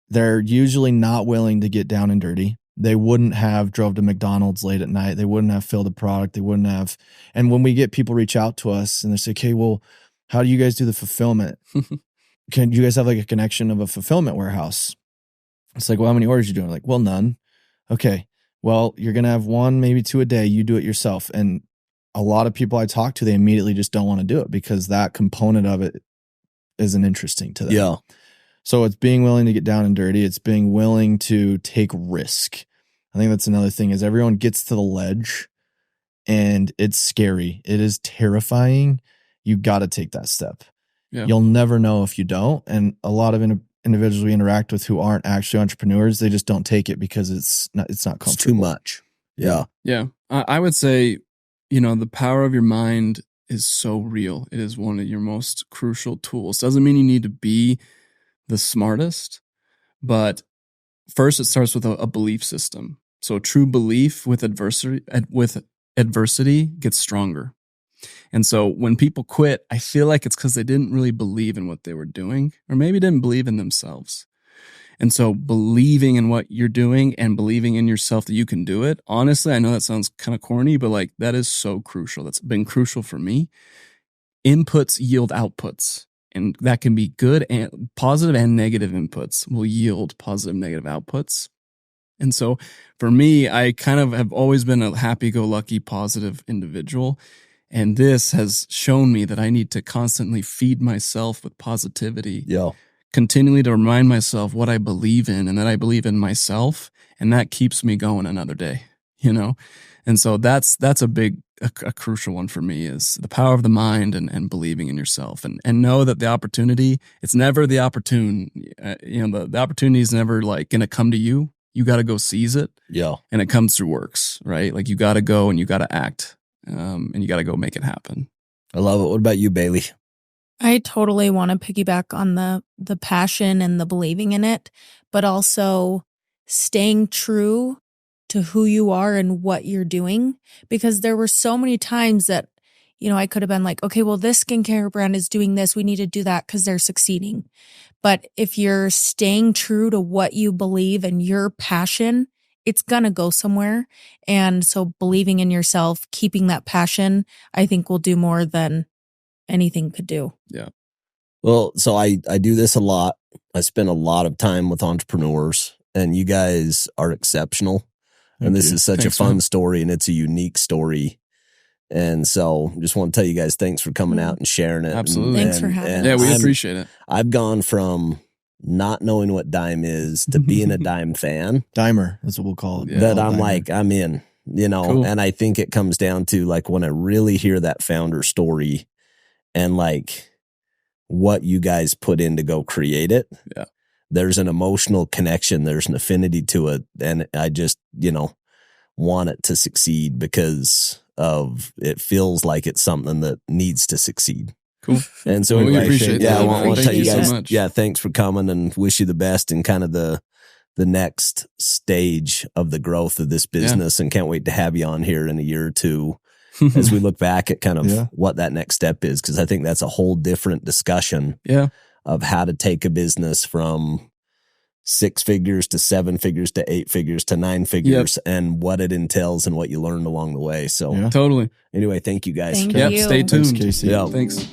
They're usually not willing to get down and dirty. They wouldn't have drove to McDonald's late at night. They wouldn't have filled a product. They wouldn't have. And when we get people reach out to us and they say, okay, well, how do you guys do the fulfillment? Can you guys have like a connection of a fulfillment warehouse? It's like, well, how many orders are you doing? Like, well, none. Okay. Well, you're going to have 1, maybe 2 a day. You do it yourself. And a lot of people I talk to, they immediately just don't want to do it because that component of it isn't interesting to them. Yeah. So it's being willing to get down and dirty. It's being willing to take risk. I think that's another thing, is everyone gets to the ledge and it's scary. It is terrifying. You got to take that step. Yeah. You'll never know if you don't. And a lot of individuals we interact with who aren't actually entrepreneurs, they just don't take it because it's not comfortable. It's too much. Yeah. Yeah. I would say, the power of your mind is so real. It is one of your most crucial tools. Doesn't mean you need to be the smartest, but first it starts with a belief system. So true belief with adversity gets stronger. And so when people quit, I feel like it's because they didn't really believe in what they were doing, or maybe didn't believe in themselves. And so believing in what you're doing and believing in yourself that you can do it. Honestly, I know that sounds kind of corny, but like that is so crucial. That's been crucial for me. Inputs yield outputs, and that can be good and positive and negative inputs will yield positive, negative outputs. And so for me, I kind of have always been a happy-go-lucky, positive individual. And this has shown me that I need to constantly feed myself with positivity. Yeah. Continually to remind myself what I believe in and that I believe in myself. And that keeps me going another day, And so that's a crucial one for me, is the power of the mind and believing in yourself, and know that the opportunity, it's never the opportune, the opportunity is never like going to come to you. You got to go seize it. Yeah. And it comes through works, right? Like you got to go and you got to act, and you got to go make it happen. I love it. What about you, Bailey? I totally want to piggyback on the passion and the believing in it, but also staying true to who you are and what you're doing. Because there were so many times that, I could have been like, okay, well, this skincare brand is doing this. We need to do that because they're succeeding. But if you're staying true to what you believe and your passion, it's going to go somewhere. And so believing in yourself, keeping that passion, I think will do more than anything could do. Yeah. Well, so I do this a lot. I spend a lot of time with entrepreneurs, and you guys are exceptional. And this is such a fun story, and it's a unique story. And so just want to tell you guys, thanks for coming out and sharing it. Absolutely. Thanks for having us. Yeah, we appreciate it. I've gone from not knowing what Dime is to being a Dime fan. Dimer, that's what we'll call it. Yeah, that I'm Dimer. like, I'm in, Cool. And I think it comes down to like when I really hear that founder story and like what you guys put in to go create it. Yeah. There's an emotional connection. There's an affinity to it. And I just, want it to succeed because of it feels like it's something that needs to succeed. Cool. And so Well, we anyway, appreciate yeah, that. I want to Thank tell you you so guys, much. thanks for coming, and wish you the best in kind of the next stage of the growth of this business, and can't wait to have you on here in a year or two as we look back at kind of what that next step is. Cause I think that's a whole different discussion of how to take a business from 6 figures to 7 figures to 8 figures to 9 figures and what it entails and what you learned along the way. So Totally. anyway, thank you guys. Thank Yep. you. Stay tuned. Thanks, Casey. Yeah. Thanks.